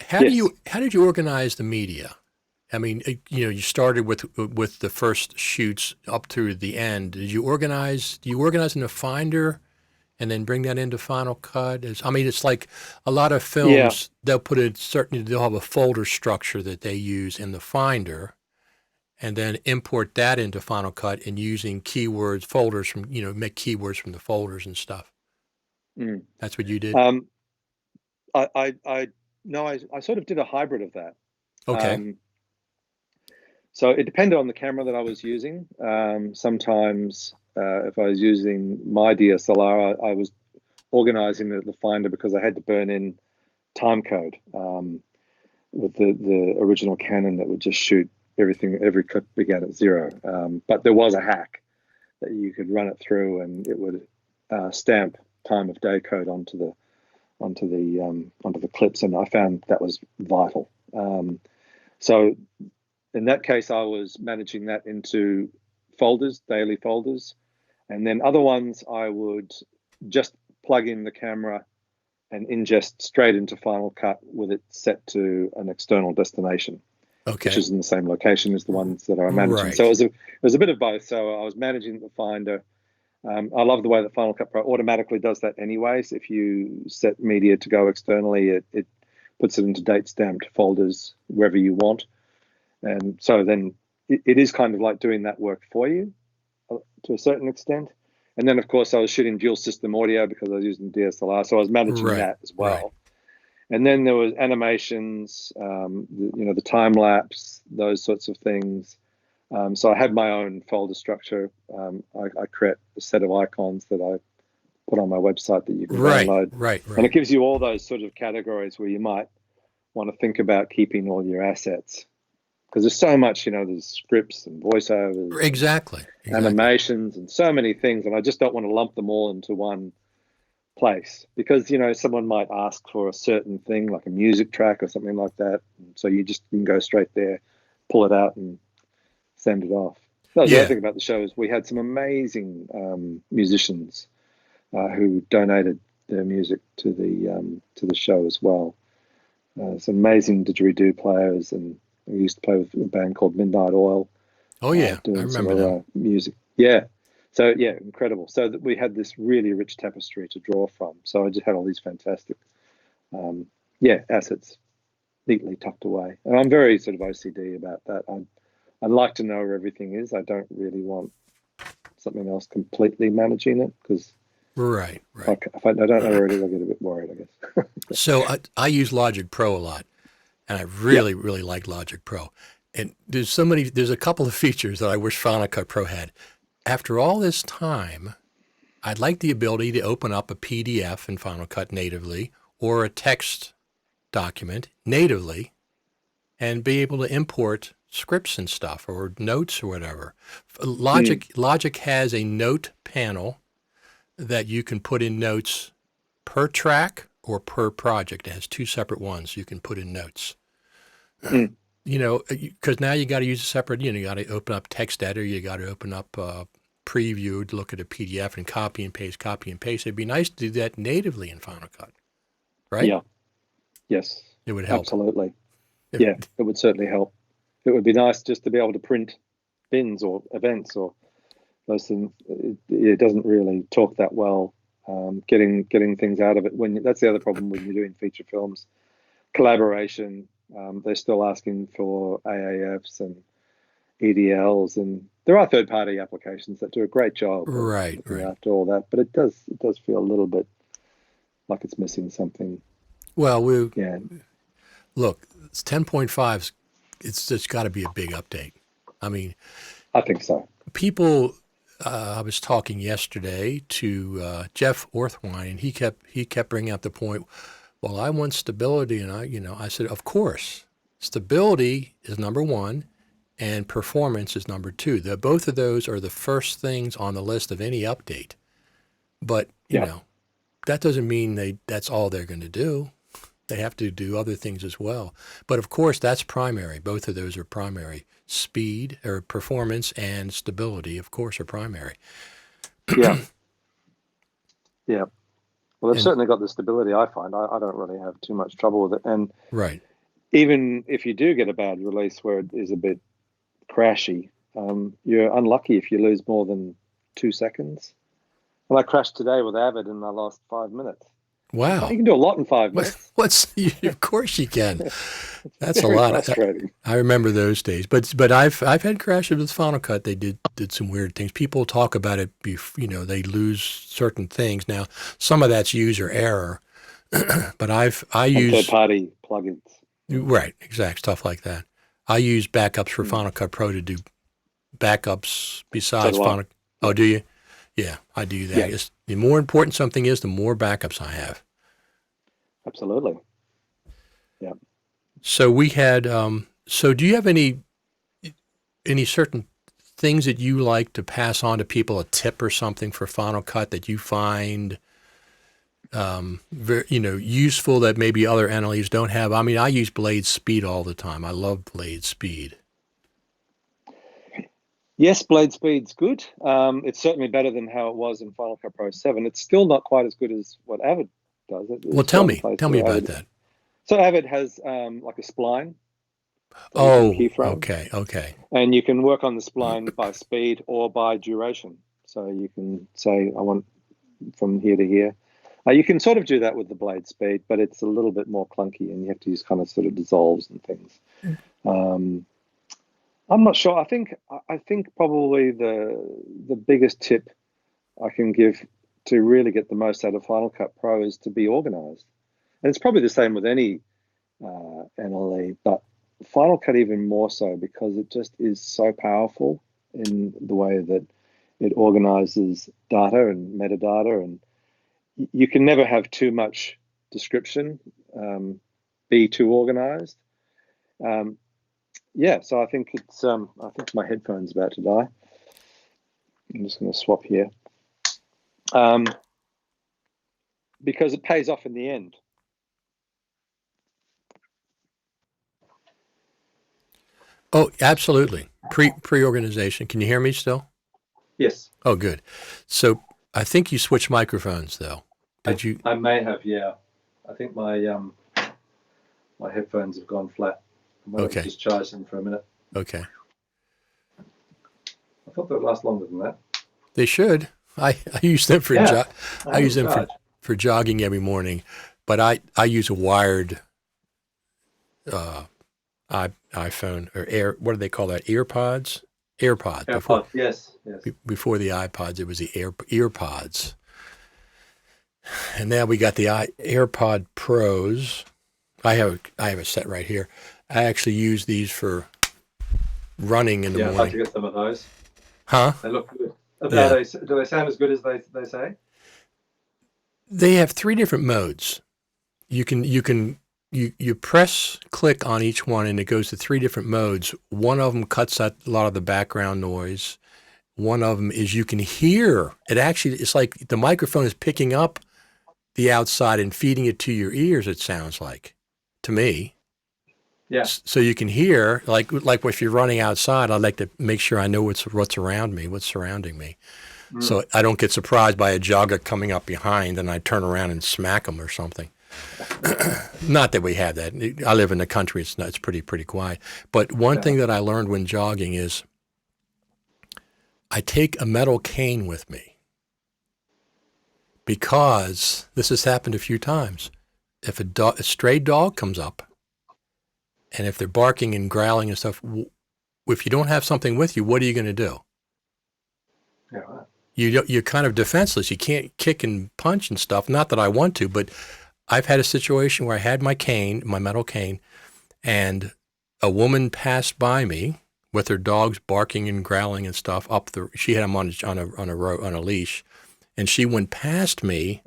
How did you organize the media? I mean, you started with the first shoots up to the end. Do you organize in a Finder and then bring that into Final Cut? It's like a lot of films, they'll have a folder structure that they use in the Finder, and then import that into Final Cut and using keywords, folders from, make keywords from the folders and stuff. Mm. That's what you did? I sort of did a hybrid of that. Okay. So it depended on the camera that I was using. Sometimes if I was using my DSLR, I was organizing the Finder because I had to burn in time code with the original Canon that would just shoot everything. Every clip began at 0. But there was a hack that you could run it through, and it would stamp time of day code onto the clips, and I found that was vital. So in that case, I was managing that into folders, daily folders, and then other ones I would just plug in the camera and ingest straight into Final Cut with it set to an external destination, which is in the same location as the ones that I'm managing. Right. So it was a bit of both. So I was managing the Finder. I love the way that Final Cut Pro automatically does that anyways. If you set media to go externally, it puts it into date stamped folders wherever you want. And so then it is kind of like doing that work for you to a certain extent. And then, of course, I was shooting dual system audio because I was using DSLR. So I was managing that as well. Right. And then there was animations, the time lapse, those sorts of things. So I had my own folder structure. I create a set of icons that I put on my website that you can download. Right. And it gives you all those sort of categories where you might want to think about keeping all your assets. Because there's so much, there's scripts and voiceovers. Exactly. Animations and so many things. And I just don't want to lump them all into one place. Because, someone might ask for a certain thing, like a music track or something like that. So you just can go straight there, pull it out and send it off. That was the other thing about the show is we had some amazing musicians who donated their music to the show as well. some amazing didgeridoo players, and I used to play with a band called Midnight Oil. Oh yeah, I doing some remember of them. music. Yeah. So yeah, incredible. So that we had this really rich tapestry to draw from. So I just had all these fantastic, assets neatly tucked away. And I'm very sort of OCD about that. I like to know where everything is. I don't really want something else completely managing it, because Right. if I don't know where it is, I get a bit worried, I guess. So I use Logic Pro a lot, and I Yeah. really like Logic Pro. And there's a couple of features that I wish Final Cut Pro had. After all this time, I'd like the ability to open up a PDF in Final Cut natively or a text document natively and be able to import scripts and stuff or notes or whatever. Logic has a note panel that you can put in notes per track or per project. It has two separate ones you can put in notes. Mm. Because now you got to use a separate, you got to open up text editor, you got to open up preview to look at a PDF and copy and paste. It'd be nice to do that natively in Final Cut, right? Yeah. Yes. It would help. Absolutely. Yeah, it would certainly help. It would be nice just to be able to print bins or events or those things. It doesn't really talk that well. Getting things out of it, that's the other problem when you're doing feature films. Collaboration. They're still asking for AAFs and EDLs, and there are third-party applications that do a great job Right. after all that. But it does feel a little bit like it's missing something. Well, Yeah. Look, it's 10.5. It's got to be a big update. I mean, I think so. People. I was talking yesterday to Jeff Orthwine, and he kept bringing up the point. Well, I want stability, and I said, of course, stability is number one, and performance is number two. Both of those are the first things on the list of any update. But that doesn't mean that's all they're going to do. They have to do other things as well. But of course, that's primary. Both of those are primary. Speed or performance and stability, of course, are primary. Yeah. Yeah. Well, they've certainly got the stability, I find. I don't really have too much trouble with it. And right. Even if you do get a bad release where it is a bit crashy, you're unlucky if you lose more than 2 seconds. And I crashed today with Avid and I lost 5 minutes. Wow. You can do a lot in 5 minutes. Of course you can. That's very a lot. Frustrating. I remember those days. But I've had crashes with Final Cut. They did some weird things. People talk about it. They lose certain things. Now some of that's user error, but I use third-party plugins. Right, exact stuff like that. I use backups for Final Cut Pro to do backups besides Final. Oh, do you? Yeah, I do that. Yeah. The more important something is, the more backups I have. Absolutely. Yeah. So we had. So do you have any certain things that you like to pass on to people, a tip or something for Final Cut that you find, very, useful that maybe other NLEs don't have? I mean, I use Blade Speed all the time. I love Blade Speed. Yes, Blade Speed's good. It's certainly better than how it was in Final Cut Pro 7. It's still not quite as good as what Avid does. Well, tell me about that. So Avid has like a spline. Oh, keyframe. Okay. And you can work on the spline by speed or by duration. So you can say, I want from here to here. You can sort of do that with the Blade Speed, but it's a little bit more clunky and you have to use kind of sort of dissolves and things. I'm not sure. I think probably the biggest tip I can give to really get the most out of Final Cut Pro is to be organized. And it's probably the same with any NLE, but Final Cut even more so because it just is so powerful in the way that it organizes data and metadata, and you can never have too much description, be too organized. So I think it's I think my headphone's about to die. I'm just going to swap here. Because it pays off in the end. Oh, absolutely. Pre-organization. Can you hear me still? Yes. Oh, good. So I think you switched microphones, though. Did you? I may have, yeah. I think my My headphones have gone flat. I might Okay. just charge them for a minute. Okay. I thought they would last longer than that. They should. I use them for I use them for jogging every morning, but I use a wired iPhone or what do they call that? AirPods. AirPods. Yes. Before the iPods, it was the EarPods, and now we got the AirPod Pros. I have a set right here. I actually use these for running in the morning. I'd like to get some of those. Huh? They look good. Do they sound as good as they say? They have 3 different modes. You press click on each one and it goes to 3 different modes. One of them cuts out a lot of the background noise. One of them is you can hear it. Actually, it's like the microphone is picking up the outside and feeding it to your ears. It sounds like to me. Yeah. So you can hear, like if you're running outside, I'd like to make sure I know what's around me, what's surrounding me. So I don't get surprised by a jogger coming up behind and I turn around and smack them or something. Not that we have that. I live in the country. It's pretty quiet. But one thing that I learned when jogging is I take a metal cane with me because this has happened a few times. If a stray dog comes up, and if they're barking and growling and stuff, if you don't have something with you, what are you going to do? Yeah. You're kind of defenseless. You can't kick and punch and stuff. Not that I want to, but I've had a situation where I had my cane, my metal cane, and a woman passed by me with her dogs barking and growling and stuff she had them on a leash, and she went past me,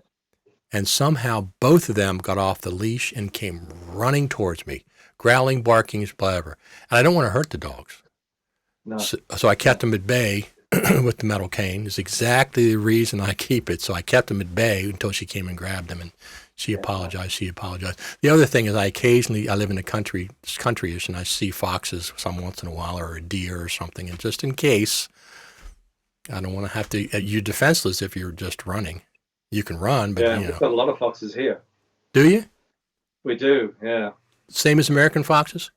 and somehow both of them got off the leash and came running towards me. Growling, barking, whatever. And I don't want to hurt the dogs. No. So I kept them at bay with the metal cane. It's exactly the reason I keep it. So I kept them at bay until she came and grabbed them, and she apologized. The other thing is I live in the country, it's countryish, and I see foxes some once in a while or a deer or something. And just in case, I don't want to have to, you're defenseless if you're just running. You can run, but we've got a lot of foxes here. Do you? We do, yeah. Same as American foxes?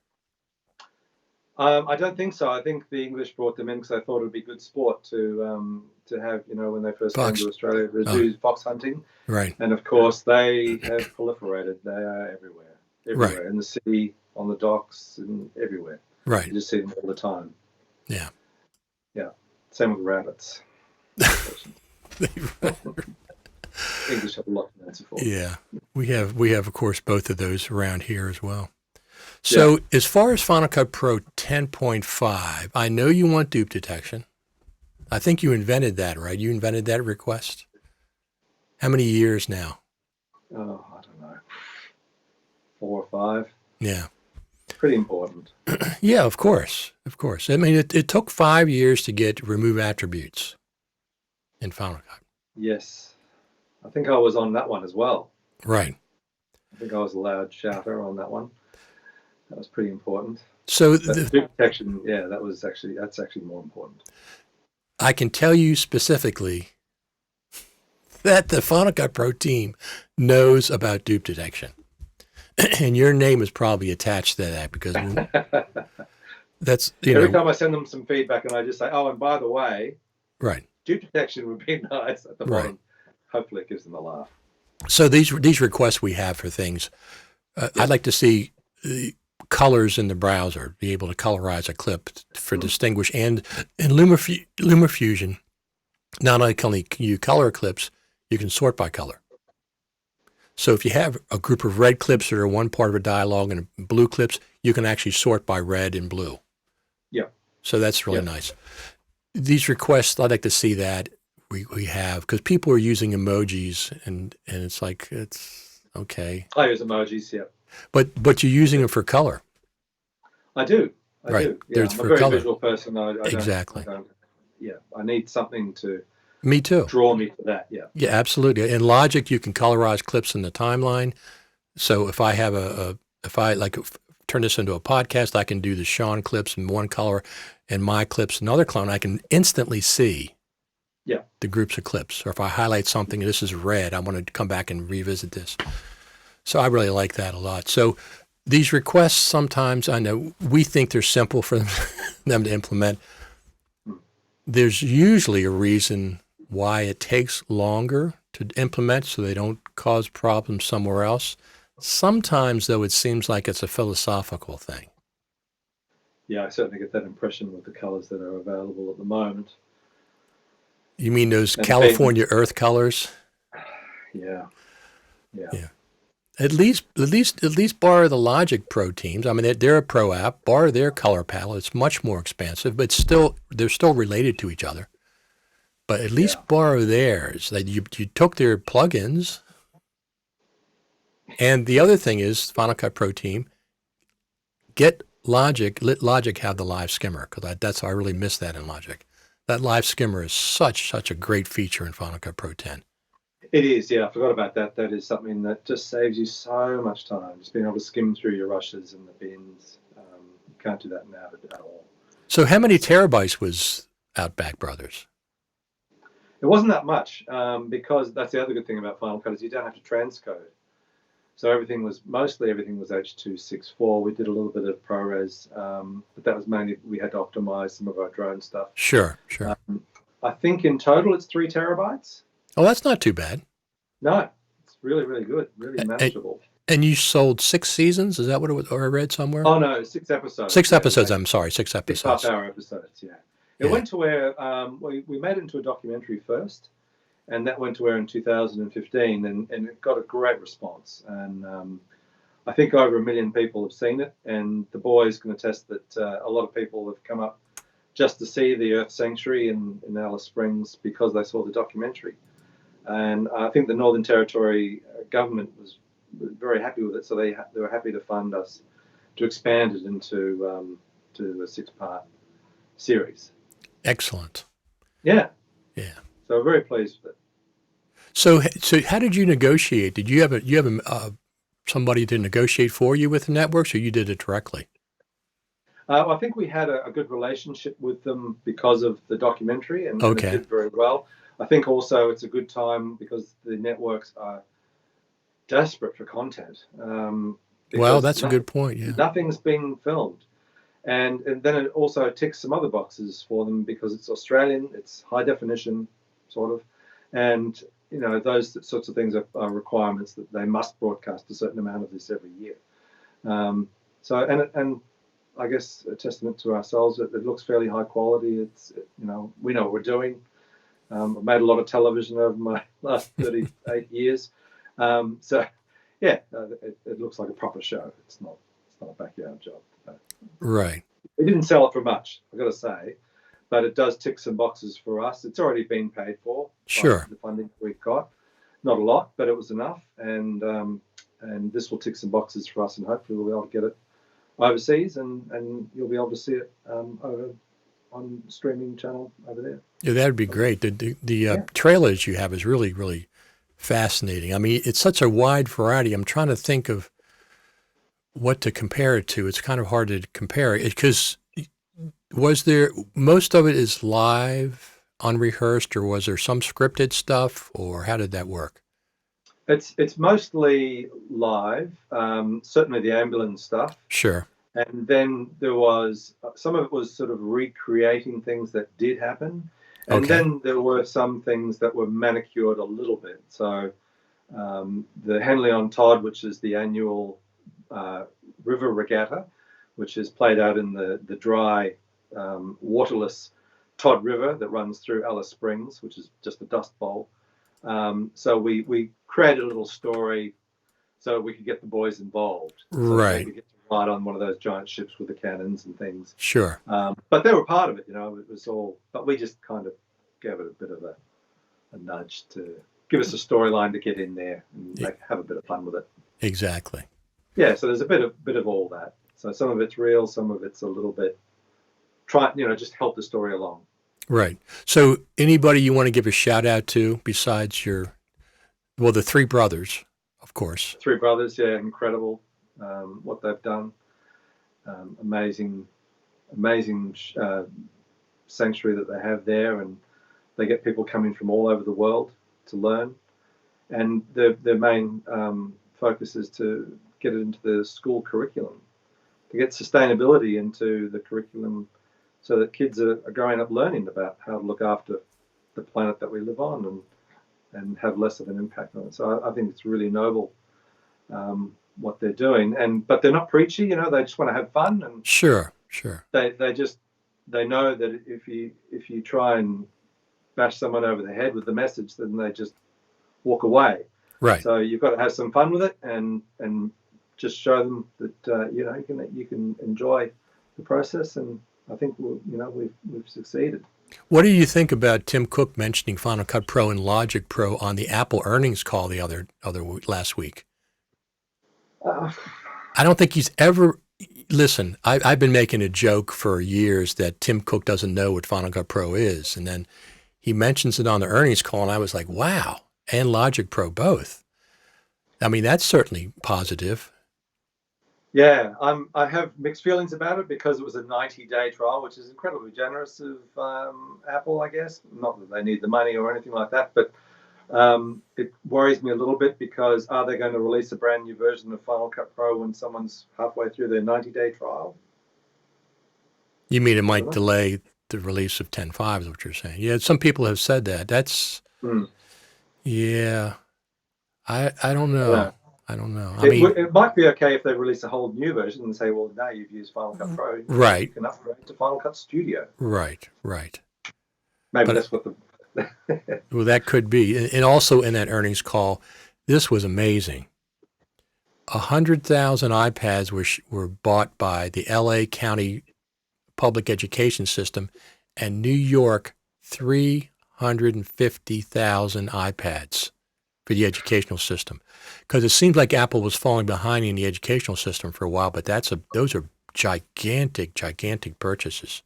I don't think so. I think the English brought them in because I thought it would be good sport to have, when they first came to Australia, to do fox hunting. Right. And of course, they have proliferated. They are everywhere in the city, on the docks, and everywhere. Right. You just see them all the time. Yeah. Yeah. Same with rabbits. English have a lot to answer for. Yeah, we have of course both of those around here as well. So as far as Final Cut Pro 10.5, I know you want dupe detection. I think you invented that, right? You invented that request. How many years now? Oh, I don't know. 4 or 5. Yeah. Pretty important. Yeah, of course. I mean, it took 5 years to get remove attributes in Final Cut. Yes. I think I was on that one as well. Right. I think I was allowed shouter on that one. That was pretty important. So the dupe detection, that's actually more important. I can tell you specifically that the Final Cut Pro team knows about dupe detection. And your name is probably attached to that because that's, Every time I send them some feedback and I just say, oh, and by the way, right, dupe detection would be nice at the bottom. Right. Hopefully it gives them a laugh. So these requests we have for things, I'd like to see colors in the browser, be able to colorize a clip for distinguish. And in LumaFusion, not only can you color clips, you can sort by color. So if you have a group of red clips that are one part of a dialogue and blue clips, you can actually sort by red and blue. Yeah. So that's really nice. These requests, I'd like to see that. We have, because people are using emojis and it's like, it's okay. I use emojis, yeah. But you're using them for color. I do. I do. Yeah, There's I'm for a very color. visual person. Exactly. I need something to Me too. Draw me to that, yeah. Yeah, absolutely. In Logic, you can colorize clips in the timeline. So if I have turn this into a podcast, I can do the Sean clips in one color and my clips another color, and I can instantly see the groups of clips. Or if I highlight something, this is red, I want to come back and revisit this. So I really like that a lot. So These requests sometimes, I know, we think they're simple for them to implement. There's usually a reason why it takes longer to implement so they don't cause problems somewhere else. Sometimes, though, it seems like it's a philosophical thing. Yeah, I certainly get that impression with the colors that are available at the moment. You mean those California Earth colors? Yeah. At least borrow the Logic Pro teams. I mean, they're a pro app. Borrow their color palette. It's much more expensive, but they're still related to each other. But at least borrow theirs. You took their plugins. And the other thing is, Final Cut Pro team, let Logic have the live skimmer, because I really miss that in Logic. That live skimmer is such a great feature in Final Cut Pro 10. It is, yeah. I forgot about that. That is something that just saves you so much time. Just being able to skim through your rushes and the bins. You can't do that now at all. So how many terabytes was Outback Brothers? It wasn't that much, because that's the other good thing about Final Cut is you don't have to transcode. So everything was H.264. We did a little bit of ProRes, but that was mainly we had to optimize some of our drone stuff. Sure. I think in total it's 3 terabytes. Oh, that's not too bad. No, it's really, really good, really manageable. And you sold 6 seasons? Is that what it was, or I read somewhere? Oh no, 6 episodes. 6 episodes. I'm sorry, 6 episodes. 6 half-hour episodes. Yeah. It went to where we made it into a documentary first. And that went to air in 2015, and it got a great response. And I think over 1 million people have seen it. And the boys can attest that a lot of people have come up just to see the Earth Sanctuary in Alice Springs because they saw the documentary. And I think the Northern Territory government was very happy with it, so they were happy to fund us to expand it into to a 6-part series. Excellent. Yeah. Yeah. So very pleased with it. So how did you negotiate? Did you have somebody to negotiate for you with the networks, or you did it directly? I think we had a good relationship with them because of the documentary, and it did very well. I think also it's a good time because the networks are desperate for content. Well, that's a good point. Yeah. Nothing's being filmed. And then it also ticks some other boxes for them because it's Australian, it's high definition, sort of, and those sorts of things are requirements that they must broadcast a certain amount of this every year. And I guess a testament to ourselves, it looks fairly high quality. We know what we're doing. I've made a lot of television over my last 38 years, it looks like a proper show. It's not a backyard job. Right. We didn't sell it for much, I've got to say, but it does tick some boxes for us. It's already been paid for. Sure. By the funding we've got. Not a lot, but it was enough. And this will tick some boxes for us, and hopefully we'll be able to get it overseas, and you'll be able to see it over on streaming channel over there. Yeah, that would be great. The trailers you have is really, really fascinating. I mean, it's such a wide variety. I'm trying to think of what to compare it to. It's kind of hard to compare it because most of it is live, unrehearsed, or was there some scripted stuff, or how did that work? It's mostly live, certainly the ambulance stuff. Sure. And then there was, some of it was sort of recreating things that did happen. And then there were some things that were manicured a little bit. So the Henley on Todd, which is the annual river regatta, which is played out in the dry, waterless Todd River that runs through Alice Springs, which is just a dust bowl. So we created a little story so we could get the boys involved. Right. So they could get to ride on one of those giant ships with the cannons and things. Sure. But they were part of it, it was all, but we just kind of gave it a bit of a nudge to give us a storyline to get in there and have a bit of fun with it. Exactly. Yeah, so there's a bit of all that. So some of it's real, some of it's a little bit just help the story along. Right. So anybody you want to give a shout out to besides the 3 brothers, of course. 3 brothers, yeah, incredible what they've done. Amazing sanctuary that they have there, and they get people coming from all over the world to learn. And their main focus is to get it into the school curriculum, to get sustainability into the curriculum, so that kids are growing up learning about how to look after the planet that we live on and have less of an impact on it. So I think it's really noble what they're doing, but they're not preachy. They just want to have fun, and Sure. they know that if you try and bash someone over the head with the message, then they just walk away. Right. So you've got to have some fun with it, and just show them that you can enjoy the process. And I think we've succeeded. What do you think about Tim Cook mentioning Final Cut Pro and Logic Pro on the Apple earnings call the other last week? I don't think he's ever. Listen, I've been making a joke for years that Tim Cook doesn't know what Final Cut Pro is, and then he mentions it on the earnings call, and I was like, wow, and Logic Pro both. I mean, that's certainly positive. Yeah, I have mixed feelings about it, because it was a 90-day trial, which is incredibly generous of Apple, I guess. Not that they need the money or anything like that, but it worries me a little bit, because are they going to release a brand new version of Final Cut Pro when someone's halfway through their 90-day trial? You mean it might delay the release of 10.5 is what you're saying? Yeah, some people have said that. Yeah, I don't know. Yeah. I don't know. It might be okay if they release a whole new version and say, well, now you've used Final Cut Pro, right? You can upgrade to Final Cut Studio. Right. Maybe that's what the well, that could be. And also in that earnings call, this was amazing. 100,000 iPads were bought by the LA County Public Education System, and New York 350,000 iPads for the educational system. Because it seems like Apple was falling behind in the educational system for a while, but those are gigantic purchases.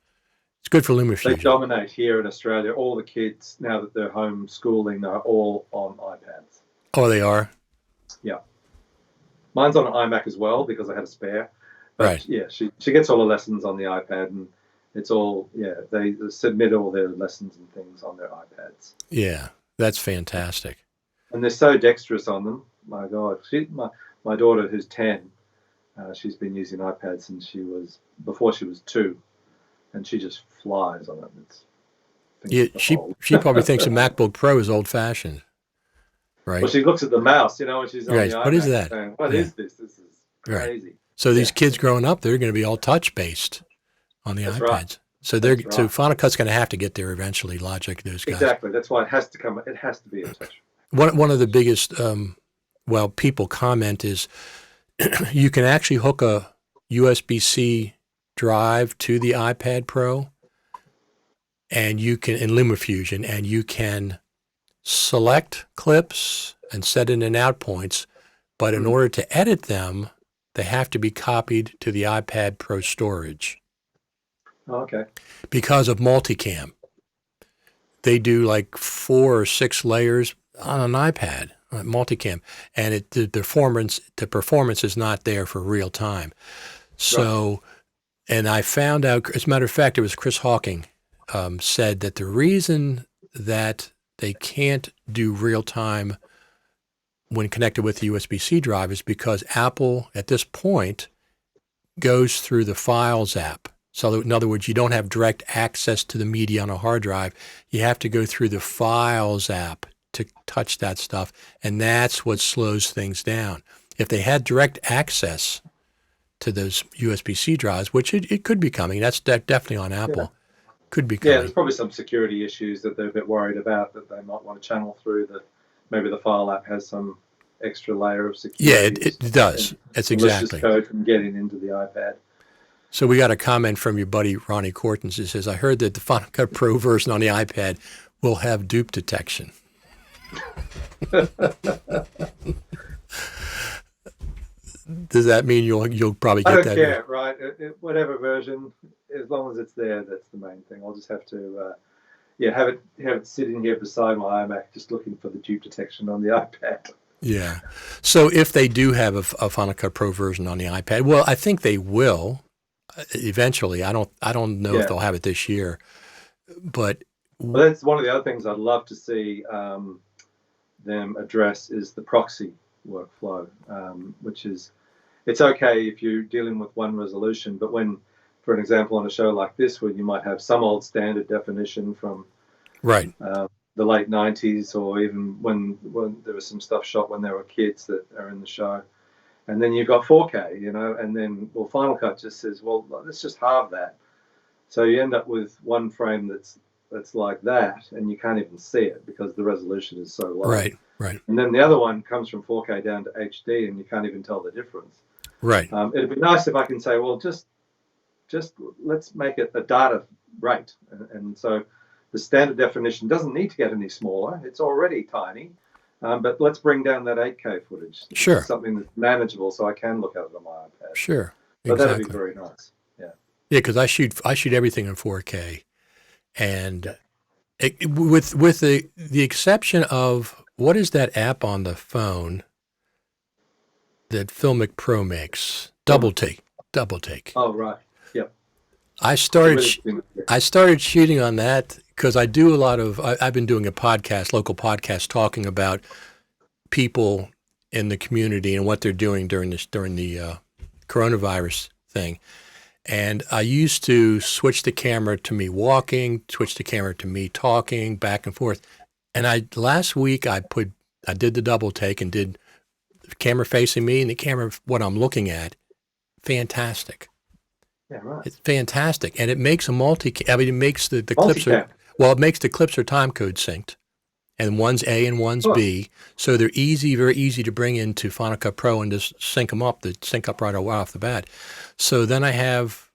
It's good for LumaFusion. They dominate here in Australia. All the kids, now that they're homeschooling, are all on iPads. Oh, they are? Yeah. Mine's on an iMac as well, because I had a spare. But right. Yeah, she gets all the lessons on the iPad, and it's all, they submit all their lessons and things on their iPads. Yeah, that's fantastic. And they're so dexterous on them. My God. My daughter, who's 10, she's been using iPads since before she was 2. And she just flies on it. She probably thinks a MacBook Pro is old-fashioned, right? Well, she looks at the mouse, when she's on the iPad. What is that? Saying, what is this? This is crazy. Right. So these kids growing up, they're going to be all touch-based on the iPads. Right. So Final Cut's going to have to get there eventually. Logic, those guys. Exactly. That's why it has to come. It has to be a touch. One of the biggest, people comment is you can actually hook a USB-C drive to the iPad Pro, and you can in LumaFusion, and you can select clips and set in and out points, but in order to edit them, they have to be copied to the iPad Pro storage. Oh, okay. Because of multicam. They do like 4 or 6 layers on an iPad, multicam, and the performance is not there for real time. So. Right. And I found out, as a matter of fact, it was Chris Hawking said that the reason that they can't do real time when connected with the USB-C drive is because Apple, at this point, goes through the Files app. So in other words, you don't have direct access to the media on a hard drive. You have to go through the Files app to touch that stuff, and that's what slows things down. If they had direct access to those USB-C drives, which it could be coming. That's definitely on Apple. Yeah. Could be coming. Yeah, there's probably some security issues that they're a bit worried about, that they might want to channel through. Maybe the File app has some extra layer of security. Yeah, it does. It's exactly. Code from getting into the iPad. So we got a comment from your buddy Ronnie Cortons. It says, I heard that the Final Cut Pro version on the iPad will have dupe detection. Does that mean you'll probably get that? I don't care, right? Whatever version, as long as it's there, that's the main thing. I'll just have to, have it sitting here beside my iMac, just looking for the dupe detection on the iPad. Yeah. So if they do have a Final Cut Pro version on the iPad, well, I think they will eventually. I don't know if they'll have it this year, but that's one of the other things I'd love to see them address is the proxy workflow, which is it's okay if you're dealing with one resolution, but when, for an example, on a show like this, where you might have some old standard definition from Right. the late 90s, or even when there was some stuff shot when there were kids that are in the show, and then you've got 4K, and then, well, Final Cut just says, well, let's just halve that. So you end up with one frame that's like that, and you can't even see it because the resolution is so low. Right. Right. And then the other one comes from 4K down to HD, and you can't even tell the difference. Right. It'd be nice if I can say, well, just let's make it a data rate, and so the standard definition doesn't need to get any smaller. It's already tiny, but let's bring down that 8K footage. Sure. Something that's manageable, so I can look at it on my iPad. Sure. But exactly. that'd be very nice. Yeah. Yeah, because I shoot everything in 4K, and with the exception of what is that app on the phone that Filmic Pro makes? Double Take. Oh, right. Yep. I started shooting on that because I do a lot of. I've been doing local podcast, talking about people in the community and what they're doing during the coronavirus thing. And I used to switch the camera to me walking, switch the camera to me talking, back and forth. And last week I did the double take and did the camera facing me and the camera what I'm looking at. Fantastic. Yeah, right. It's fantastic, and it makes it makes the clips it makes the clips are time code synced, and one's A and one's B, so they're very easy to bring into Final Cut Pro and just sync up right off the bat. So then I have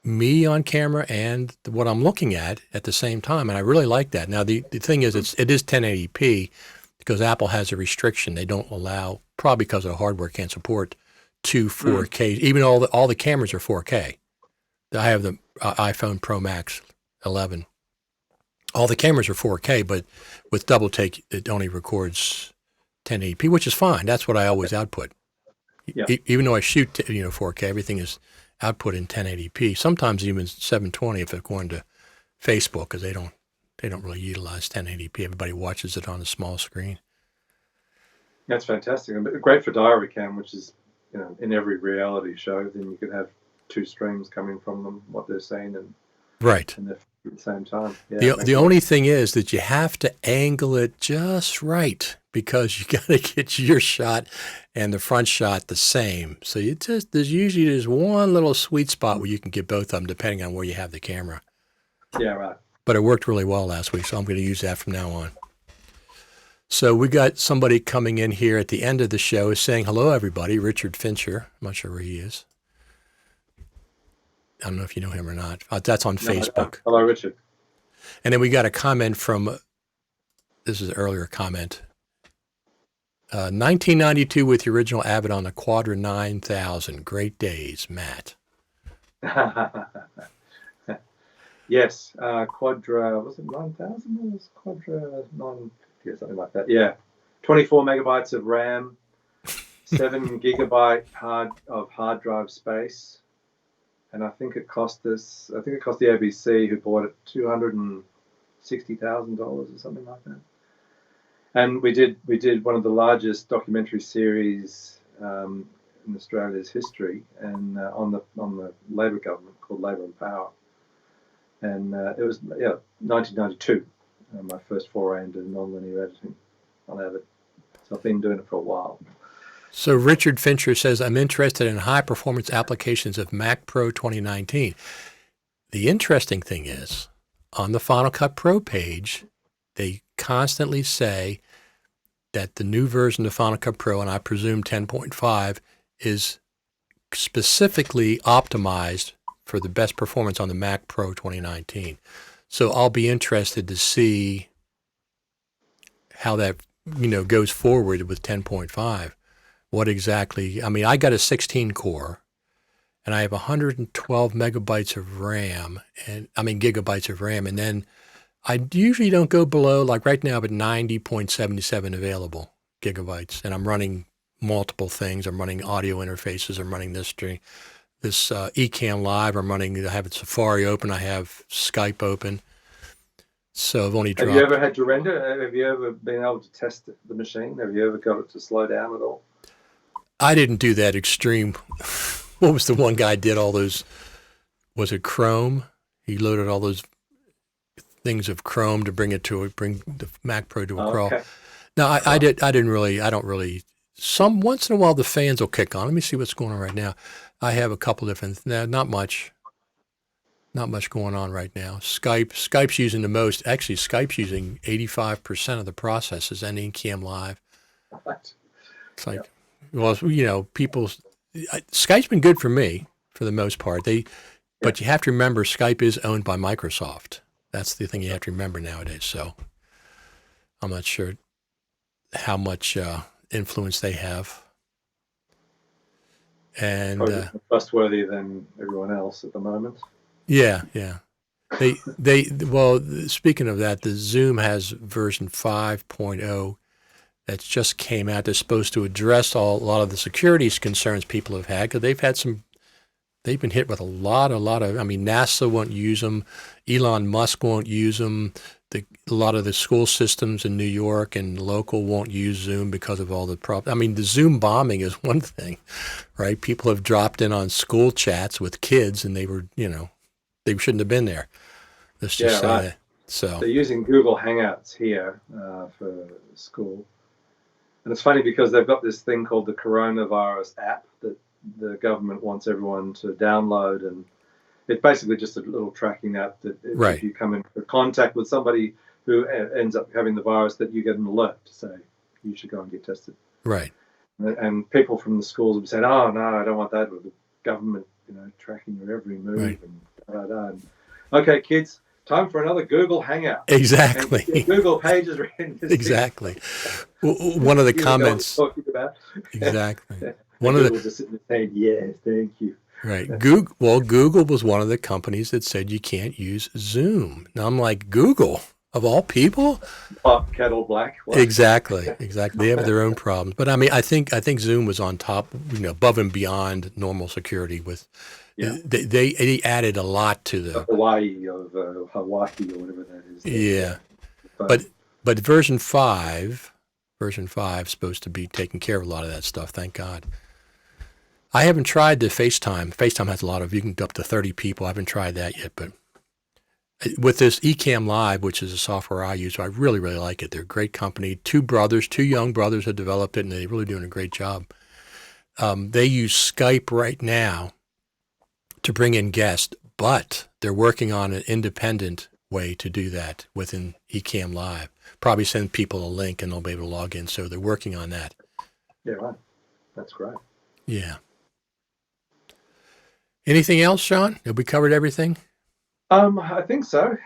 me on camera and what I'm looking at the same time, and I really like that. Now the thing is, it is 1080p because Apple has a restriction; they don't allow, probably because the hardware can't support 4K. Even all the cameras are 4K. I have the iPhone Pro Max 11. All the cameras are 4K, but with double take, it only records 1080p, which is fine. That's what I always output. Yeah. Even though I shoot 4K, everything is output in 1080p. Sometimes even 720 if it's going to Facebook, because they don't really utilize 1080p. Everybody watches it on a small screen. That's fantastic. Great for diary cam, which is, in every reality show. Then you could have two streams coming from them, what they're saying, and right at the same time. Yeah, the only thing is that you have to angle it just right, because you got to get your shot and the front shot the same. So there's usually one little sweet spot where you can get both of them depending on where you have the camera. Yeah, right. But it worked really well last week, so I'm going to use that from now on. So we got somebody coming in here at the end of the show saying, hello, everybody, Richard Fincher. I'm not sure where he is. I don't know if you know him or not. That's on Facebook. Hello, Richard. And then we got a comment from, this is an earlier comment, 1992 with the original Avid on the Quadra 9000. Great days, Matt. Yes, Quadra, was it 9000? Or was Quadra 950 or something like that? Yeah, 24 megabytes of RAM, 7 gigabyte hard drive space, and I think it cost the ABC, who bought it, $260,000 or something like that. And we did one of the largest documentary series in Australia's history, and on the Labor government, called Labor and Power. And it was 1992, my first foray into nonlinear editing on Avid. So I've been doing it for a while. So Richard Fincher says, I'm interested in high-performance applications of Mac Pro 2019. The interesting thing is, on the Final Cut Pro page, they constantly say that the new version of Final Cut Pro, and I presume 10.5, is specifically optimized for the best performance on the Mac Pro 2019. So I'll be interested to see how that, goes forward with 10.5. What exactly, I got a 16 core and I have 112 megabytes of RAM gigabytes of RAM. And then I usually don't go below, like right now I'm at 90.77 available gigabytes. And I'm running multiple things. I'm running audio interfaces. I'm running this Ecamm Live. I have Safari open. I have Skype open. So I've only dropped. Have you ever had to render? Have you ever been able to test the machine? Have you ever got it to slow down at all? I didn't do that extreme. What was the one guy did all those? Was it Chrome? He loaded all those things of Chrome to bring the Mac Pro to a crawl. Okay. No, I don't really. Some once in a while the fans will kick on. Let me see what's going on right now. I have a couple different. No, not much going on right now. Skype's using the most. Actually, Skype's using 85% of the processes and Ecamm Live. What? It's like, well, Skype's been good for me for the most part. But you have to remember Skype is owned by Microsoft. That's the thing you have to remember nowadays. So I'm not sure how much influence they have. And Probably more trustworthy than everyone else at the moment. Yeah. Well, speaking of that, the Zoom has version 5.0 that just came out. That's supposed to address a lot of the security concerns people have had, because they've been hit with a lot of, NASA won't use them. Elon Musk won't use them. A lot of the school systems in New York and local won't use Zoom because of all the problems. The Zoom bombing is one thing, right? People have dropped in on school chats with kids and they were, they shouldn't have been there. Let's just say right. that. So they're using Google Hangouts here for school. And it's funny because they've got this thing called the coronavirus app that the government wants everyone to download, and it's basically just a little tracking app that if you come into contact with somebody who ends up having the virus, that you get an alert to say you should go and get tested. Right. And people from the schools have said, "Oh no, I don't want that with the government, tracking your every move." Right. And da-da-da. And, okay, kids, time for another Google Hangout. Exactly. And Google Pages are in this. Exactly. One of the comments. Talking about. Exactly. One of the just sitting there saying, "Yes, thank you." Right. Google was one of the companies that said you can't use Zoom. Now I'm like, Google, of all people? Pot kettle black. What? Exactly. They have their own problems. But I think Zoom was on top, above and beyond normal security with they added a lot to the Hawaii or whatever that is. Yeah. But version 5 is supposed to be taking care of a lot of that stuff, thank God. I haven't tried the FaceTime. FaceTime has a lot of, you can go up to 30 people. I haven't tried that yet, but with this Ecamm Live, which is a software I use, I really, really like it. They're a great company. Two young brothers have developed it, and they're really doing a great job. They use Skype right now to bring in guests, but they're working on an independent way to do that within Ecamm Live. Probably send people a link, and they'll be able to log in. So they're working on that. Yeah, right. That's great. Yeah. Anything else, Sean? Have we covered everything? I think so.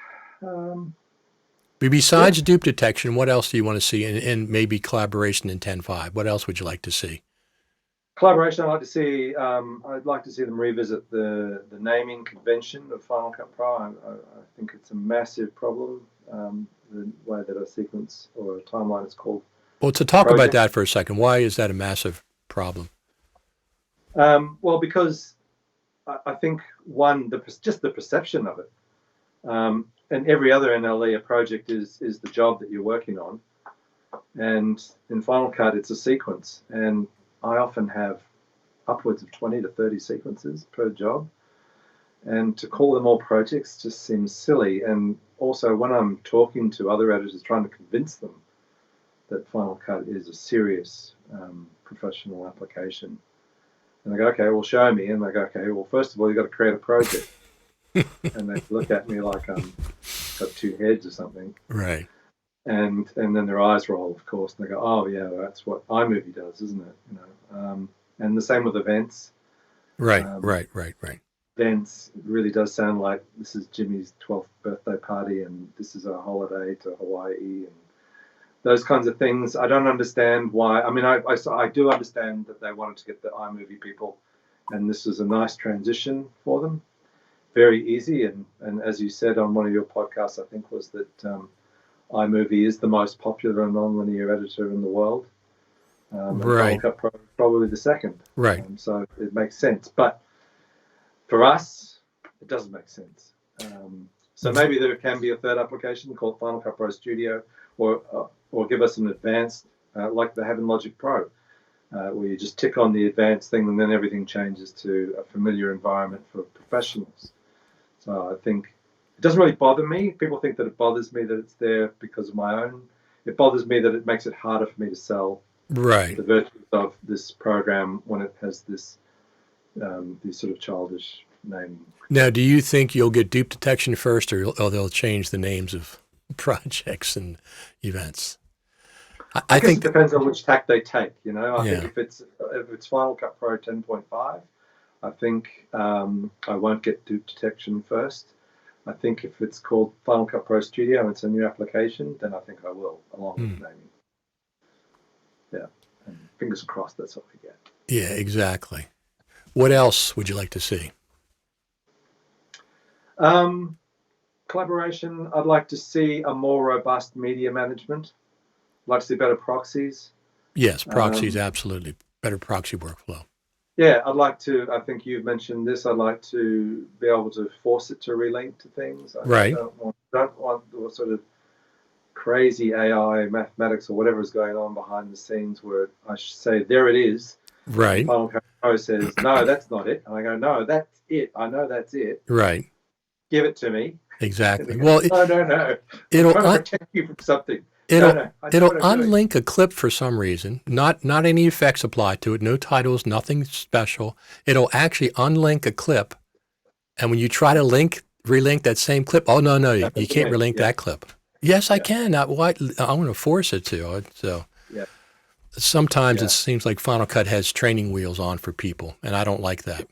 Besides dupe detection, what else do you want to see? And maybe collaboration in 10.5. What else would you like to see? Collaboration, I'd like to see them revisit the naming convention of Final Cut Pro. I think it's a massive problem, the way that a sequence or a timeline is called. Well, to talk about that for a second, why is that a massive problem? Well, because I think, just the perception of it. And every other NLE project is the job that you're working on. And in Final Cut, it's a sequence. And I often have upwards of 20 to 30 sequences per job. And to call them all projects just seems silly. And also, when I'm talking to other editors, trying to convince them that Final Cut is a serious professional application, and they go, "Okay, well, show me." And they go, "Okay, well, first of all, you've got to create a project." And they look at me like I'm got two heads or something. Right. And then their eyes roll, of course, and they go, "Oh, yeah, that's what iMovie does, isn't it?" And the same with events. Right. Events really does sound like this is Jimmy's 12th birthday party, and this is a holiday to Hawaii, and those kinds of things. I don't understand why. I do understand that they wanted to get the iMovie people, and this is a nice transition for them. Very easy, and as you said on one of your podcasts, I think, was that iMovie is the most popular non-linear editor in the world. Right. Final Cut Pro is probably the second. Right. So it makes sense. But for us, it doesn't make sense. So maybe there can be a third application called Final Cut Pro Studio, or give us an advanced, like they have in Logic Pro. where you just tick on the advanced thing and then everything changes to a familiar environment for professionals. So I think it doesn't really bother me. People think that it bothers me that it's there because of my own. It bothers me that it makes it harder for me to sell Right. the virtues of this program when it has this these sort of childish naming. Now, do you think you'll get dupe detection first, or they'll change the names of projects and events? I guess it depends on which tack they take. You know, I Yeah. think if it's Final Cut Pro 10.5, I think I won't get dupe detection first. I think if it's called Final Cut Pro Studio and it's a new application, then I think I will, along with naming. Yeah, and fingers crossed that's what we get. Yeah, exactly. What else would you like to see? Collaboration. I'd like to see a more robust media management. I'd like to see better proxies. Yes, proxies, absolutely. Better proxy workflow. Yeah, I'd like to, I think you've mentioned this, I'd like to be able to force it to relink to things. I don't want the sort of crazy AI mathematics or whatever is going on behind the scenes where I should say, there it is. Right. Final Cut Pro says, no, that's not it. And I go, no, that's it. I know that's it. Right. Give it to me. Exactly. Go, Well, no. It'll I'm trying to protect you from something. It'll unlink a clip for some reason. Not any effects applied to it. No titles. Nothing special. It'll actually unlink a clip, and when you try to relink that same clip, oh no, you can't relink that clip. Yes, I can. I'm going to force it to. So sometimes it seems like Final Cut has training wheels on for people, and I don't like that.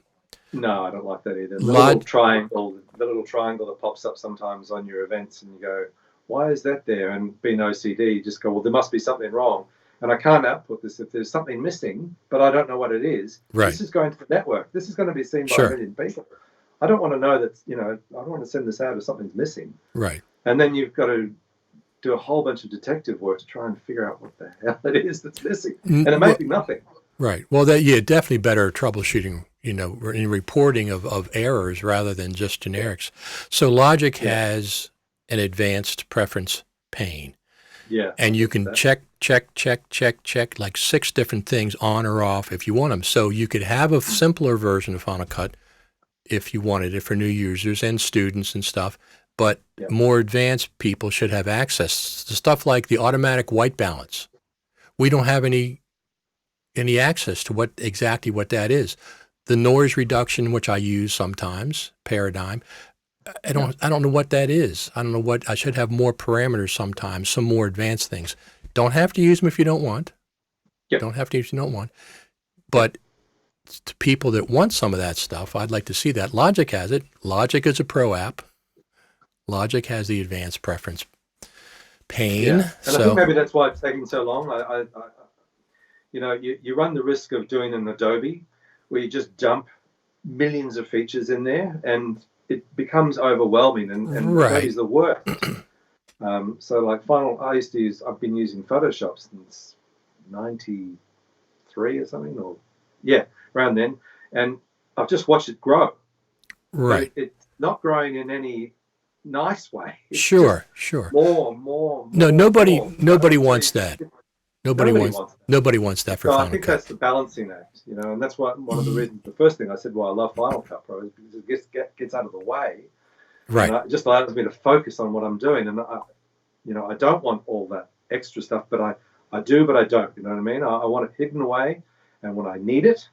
No, I don't like that either. The little triangle that pops up sometimes on your events, and you go, why is that there? And being OCD, just go, well, there must be something wrong. And I can't output this if there's something missing, but I don't know what it is. Right. This is going to the network. This is going to be seen by a million people. I don't want to know that, I don't want to send this out if something's missing. Right. And then you've got to do a whole bunch of detective work to try and figure out what the hell it is that's missing. And it may be nothing. Right. Well, definitely better troubleshooting, in reporting of errors rather than just generics. So Logic has an advanced preference pane. Yeah. And you can check like 6 different things on or off if you want them. So you could have a simpler version of Final Cut if you wanted it for new users and students and stuff. But more advanced people should have access to stuff like the automatic white balance. We don't have any access to what that is. The noise reduction, which I use sometimes, paradigm. I don't know what that is. I don't know what I should have more parameters sometimes, some more advanced things. Don't have to use them if you don't want. Yep. Don't have to use if you don't want. But to people that want some of that stuff, I'd like to see that. Logic has it. Logic is a pro app. Logic has the advanced preference pane. Yeah. And I think maybe that's why it's taking so long. You run the risk of doing an Adobe where you just dump millions of features in there and it becomes overwhelming and that is the worst. So like I've been using Photoshop since 93 or something, around then. And I've just watched it grow. Right. It's not growing in any nice way. It's sure. More. No, nobody wants that. Nobody wants that for Final Cut. I think that's the balancing act, and that's one of the reasons. The first thing I said why I love Final Cut Pro is because it gets out of the way, right? And it just allows me to focus on what I'm doing, and I don't want all that extra stuff, but I do, but I don't. You know what I mean? I want it hidden away, and when I need it,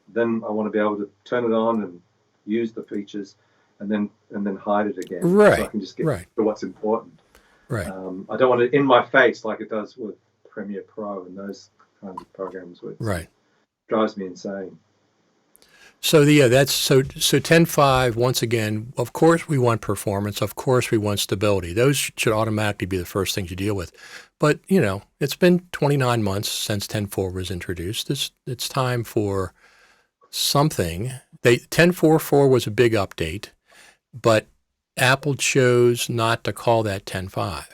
then I want to be able to turn it on and use the features, and then hide it again, right? So I can just get to what's important, right? I don't want it in my face like it does with Premiere Pro and those kinds of programs, which drives me insane. So that's so 10.5. Once again, of course we want performance. Of course we want stability. Those should automatically be the first things you deal with. But it's been 29 months since 10.4 was introduced. It's time for something. 10.4.4 was a big update, but Apple chose not to call that 10.5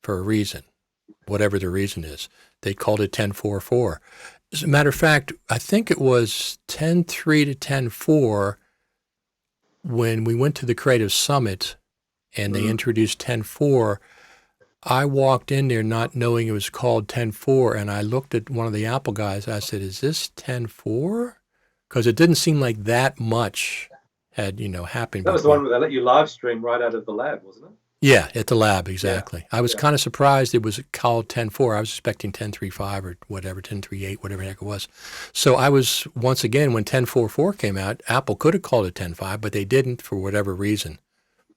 for a reason. Whatever the reason is, they called it 10.4.4. As a matter of fact, I think it was 10.3 to 10.4 when we went to the Creative Summit and they introduced 10.4. I walked in there not knowing it was called 10.4, and I looked at one of the Apple guys. I said, "Is this 10.4?" Because it didn't seem like that much had happened That was the before. one where they let you live stream right out of the lab, wasn't it? Yeah, at the lab, exactly. Yeah. I was kind of surprised it was called 10.4. I was expecting 10.3.5 or whatever, 10.3.8, whatever the heck it was. So I was, once again, when 10.4.4 came out, Apple could have called it 10.5, but they didn't for whatever reason.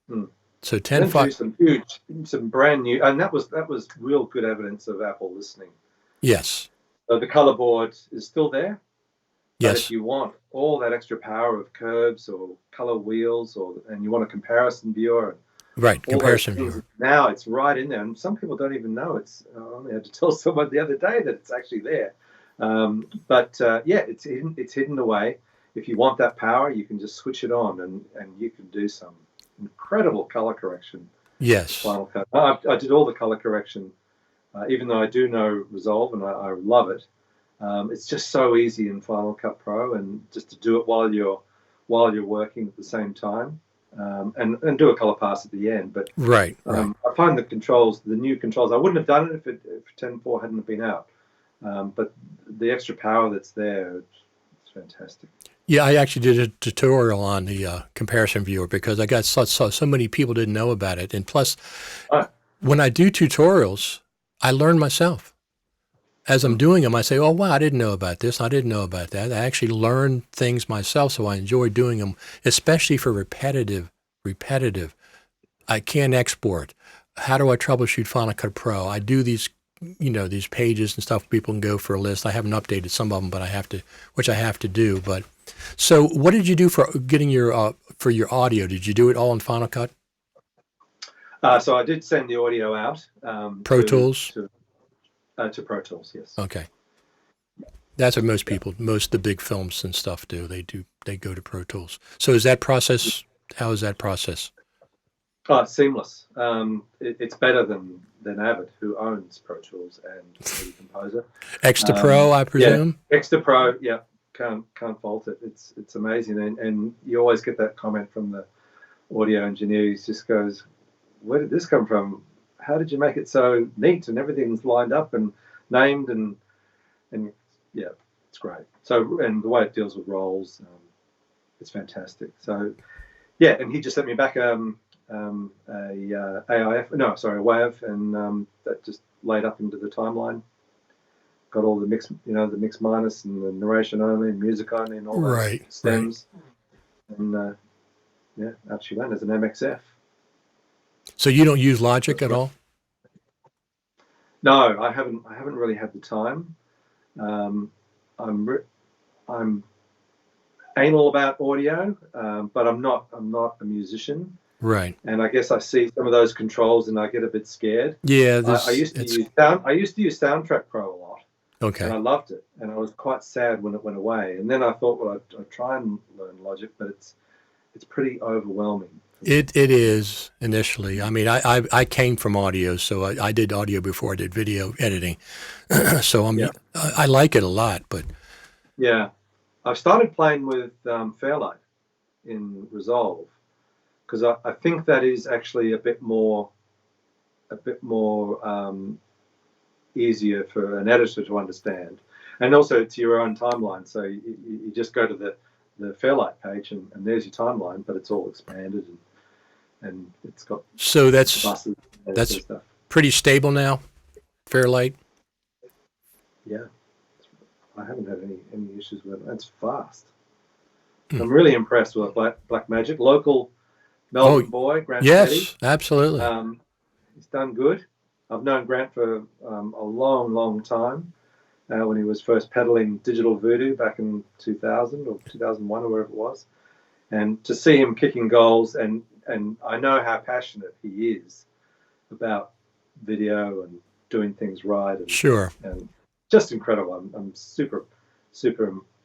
So 10.5, some brand new, and that was real good evidence of Apple listening. Yes. So the color board is still there. But Yes. if you want all that extra power of curves or color wheels, and you want a comparison viewer, Right, comparison viewer. Now it's right in there, and some people don't even know it's. I only had to tell someone the other day that it's actually there. It's hidden away. If you want that power, you can just switch it on, and you can do some incredible color correction. Yes. Final Cut. I did all the color correction, even though I do know Resolve and I love it. It's just so easy in Final Cut Pro, and just to do it while you're working at the same time, and do a color pass at the end. But right. I find the new controls. I wouldn't have done it if 10.4 hadn't been out. But the extra power that's there, it's fantastic. Yeah, I actually did a tutorial on the comparison viewer because I got so many people didn't know about it, and plus, when I do tutorials, I learn myself. As I'm doing them, I say, "Oh, wow, I didn't know about this. I didn't know about that." I actually learn things myself, so I enjoy doing them, especially for repetitive. I can't export. How do I troubleshoot Final Cut Pro? I do these, these pages and stuff. People can go for a list. I haven't updated some of them, but I have to do. But so, what did you do for getting your audio? Did you do it all in Final Cut? So I did send the audio out. Pro Tools. To Pro Tools, yes. Okay. That's what most people, most of the big films and stuff do. They go to Pro Tools. So is that process, how is that process? Oh, it's seamless. It's better than Avid, who owns Pro Tools and Movie Composer. Extra Pro, I presume? Yeah, Extra Pro, yeah. Can't fault it. It's amazing. And you always get that comment from the audio engineer who just goes, "Where did this come from? How did you make it so neat and everything's lined up and named and yeah, it's great." So, and the way it deals with roles, it's fantastic. So, yeah, and he just sent me back a WAV, and that just laid up into the timeline. Got all the mix, the mix minus and the narration only and music only and all those stems. Right. And out she went as an MXF. So you don't use Logic at all? No, I haven't really had the time. I'm anal about audio, but I'm not a musician. Right. And I guess I see some of those controls and I get a bit scared. Yeah. I used to use Soundtrack Pro a lot. Okay. And I loved it, and I was quite sad when it went away. And then I thought, well, I'd try and learn Logic, but it's pretty overwhelming. It is initially. I mean, I came from audio, so I did audio before I did video editing. So I like it a lot, but yeah, I've started playing with Fairlight in Resolve because I think that is actually a bit more easier for an editor to understand, and also it's your own timeline. So you just go to the Fairlight page and there's your timeline, but it's all expanded and it's got that's pretty stable now. Fairlight. Yeah, I haven't had any issues with it. It's fast. I'm really impressed with Black Magic, local Melbourne boy, Grant. Yes, Petty. Absolutely. He's done good. I've known Grant for a long time. When he was first peddling Digital Voodoo back in 2000 or 2001 or wherever it was, and to see him kicking goals, and I know how passionate he is about video and doing things right. And, sure. And just incredible. I'm super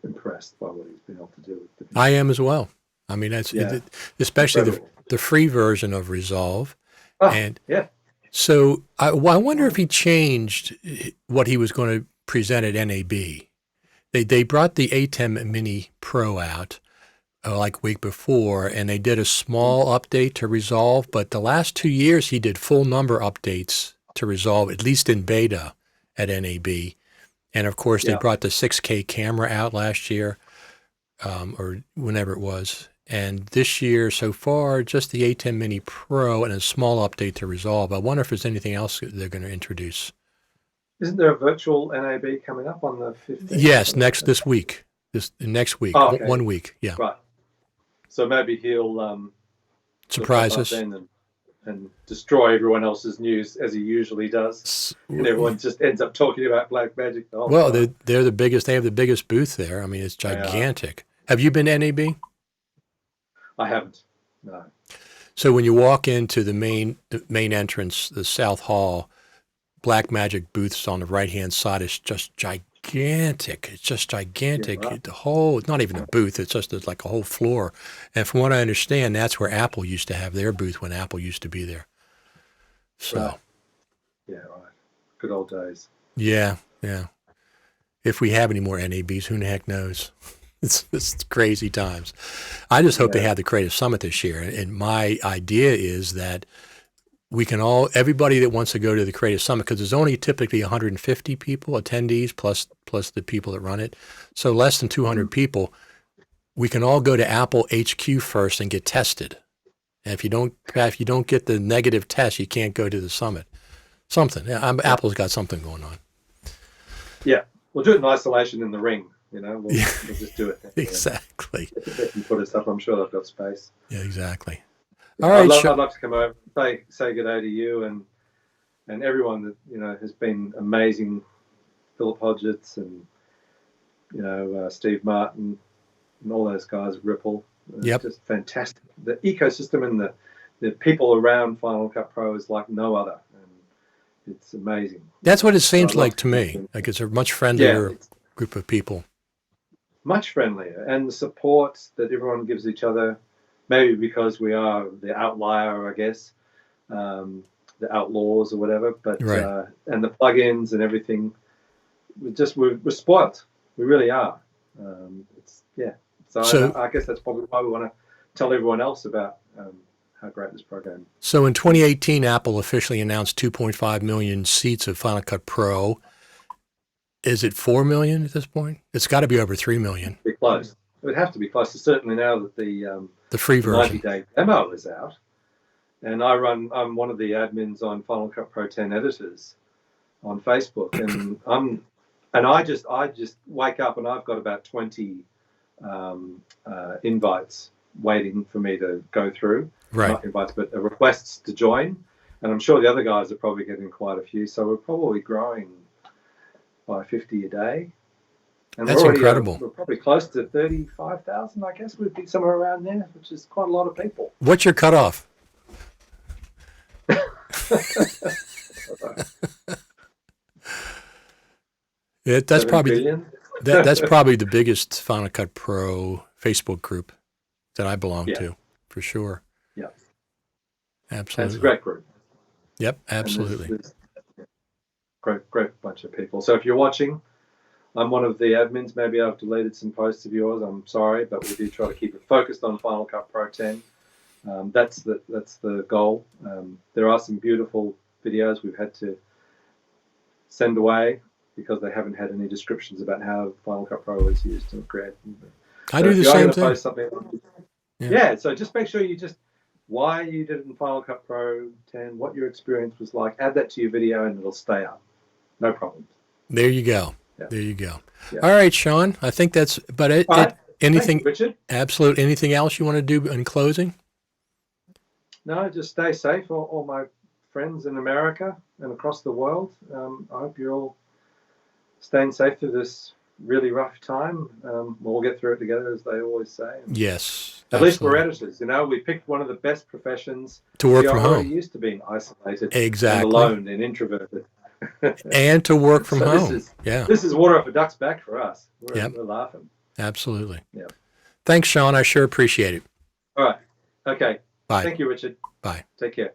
impressed by what he's been able to do with the video. I am as well. I mean, that's especially the free version of Resolve. So I wonder if he changed what he was going to present at NAB. They brought the ATEM Mini Pro out like a week before, and they did a small update to Resolve. But the last 2 years, he did full number updates to resolve, at least in beta at NAB. And of course, they brought the 6K camera out last year, or whenever it was. And this year, so far, just the A10 Mini Pro and a small update to Resolve. I wonder if there's anything else they're going to introduce. Isn't there a virtual NAB coming up on the 15th? Yes, next week. Next week, oh, okay. 1 week, yeah. Right. So maybe he'll surprise us and destroy everyone else's news as he usually does, and everyone just ends up talking about Black Magic. Well, they're the biggest. They have the biggest booth there. I mean, it's gigantic. Have you been to NAB? I haven't. No. So when you walk into the main entrance, the South Hall, Black Magic booths on the right-hand side is just gigantic. It's just gigantic. Yeah, right. The whole, it's not even a booth. It's just like a whole floor. And from what I understand, that's where Apple used to have their booth when Apple used to be there. So. Right. Yeah, right. Good old days. Yeah, yeah. If we have any more NABs, who the heck knows? It's crazy times. I just hope they have the Creative Summit this year. And my idea is that we can everybody that wants to go to the Creative Summit, because there's only typically 150 people, attendees, plus the people that run it. So less than 200 people, we can all go to Apple HQ first and get tested. And if you don't get the negative test, you can't go to the summit. Something. Apple's got something going on. Yeah. We'll do it in isolation in the ring. We'll just do it. Exactly. If they can put us up, I'm sure they've got space. Yeah, exactly. All right, I'd love to come over, say good day to you and everyone that has been amazing. Philip Hodgetts and Steve Martin and all those guys at Ripple. It's just fantastic. The ecosystem and the people around Final Cut Pro is like no other, and it's amazing. That's what it seems like to me. Like it's a much friendlier group of people. Much friendlier, and the support that everyone gives each other. Maybe because we are the outlier, I guess, the outlaws or whatever. But and the plugins and everything, we're spoiled. We really are. So I guess that's probably why we want to tell everyone else about how great this program is. So in 2018, Apple officially announced 2.5 million seats of Final Cut Pro. Is it 4 million at this point? It's got to be over 3 million. Be close. It would have to be close. Certainly now that the free version 90-day demo is out, and I'm one of the admins on Final Cut Pro 10 editors on Facebook, and I just wake up and I've got about 20 invites waiting for me to go through. Right. Not invites, but requests to join, and I'm sure the other guys are probably getting quite a few. So we're probably growing by 50 a day. And that's incredible. We're probably close to 35,000, I guess. We'd be somewhere around there, which is quite a lot of people. What's your cutoff? That's probably that's probably the biggest Final Cut Pro Facebook group that I belong to, for sure. Yeah, absolutely. And it's a great group. Yep, absolutely. There's great bunch of people. So if you're watching, I'm one of the admins. Maybe I've deleted some posts of yours. I'm sorry, but we do try to keep it focused on Final Cut Pro 10. That's the goal. There are some beautiful videos we've had to send away because they haven't had any descriptions about how Final Cut Pro is used to create. I do the same thing. Post something, so just make sure you why you did it in Final Cut Pro 10, what your experience was like. Add that to your video and it'll stay up. No problems. There you go. Yeah. There you go. Yeah. All right, Sean. I think that's. But anything, thanks, Richard. Absolute. Anything else you want to do in closing? No, just stay safe, all my friends in America and across the world. I hope you're all staying safe through this really rough time. We'll get through it together, as they always say. Yes. At least we're editors. We picked one of the best professions to work from home. We're used to being isolated, exactly, and alone, and introverted. And to work from home. This is water off a duck's back for us. We're laughing. Absolutely. Yeah. Thanks, Sean. I sure appreciate it. All right. Okay. Bye. Thank you, Richard. Bye. Take care.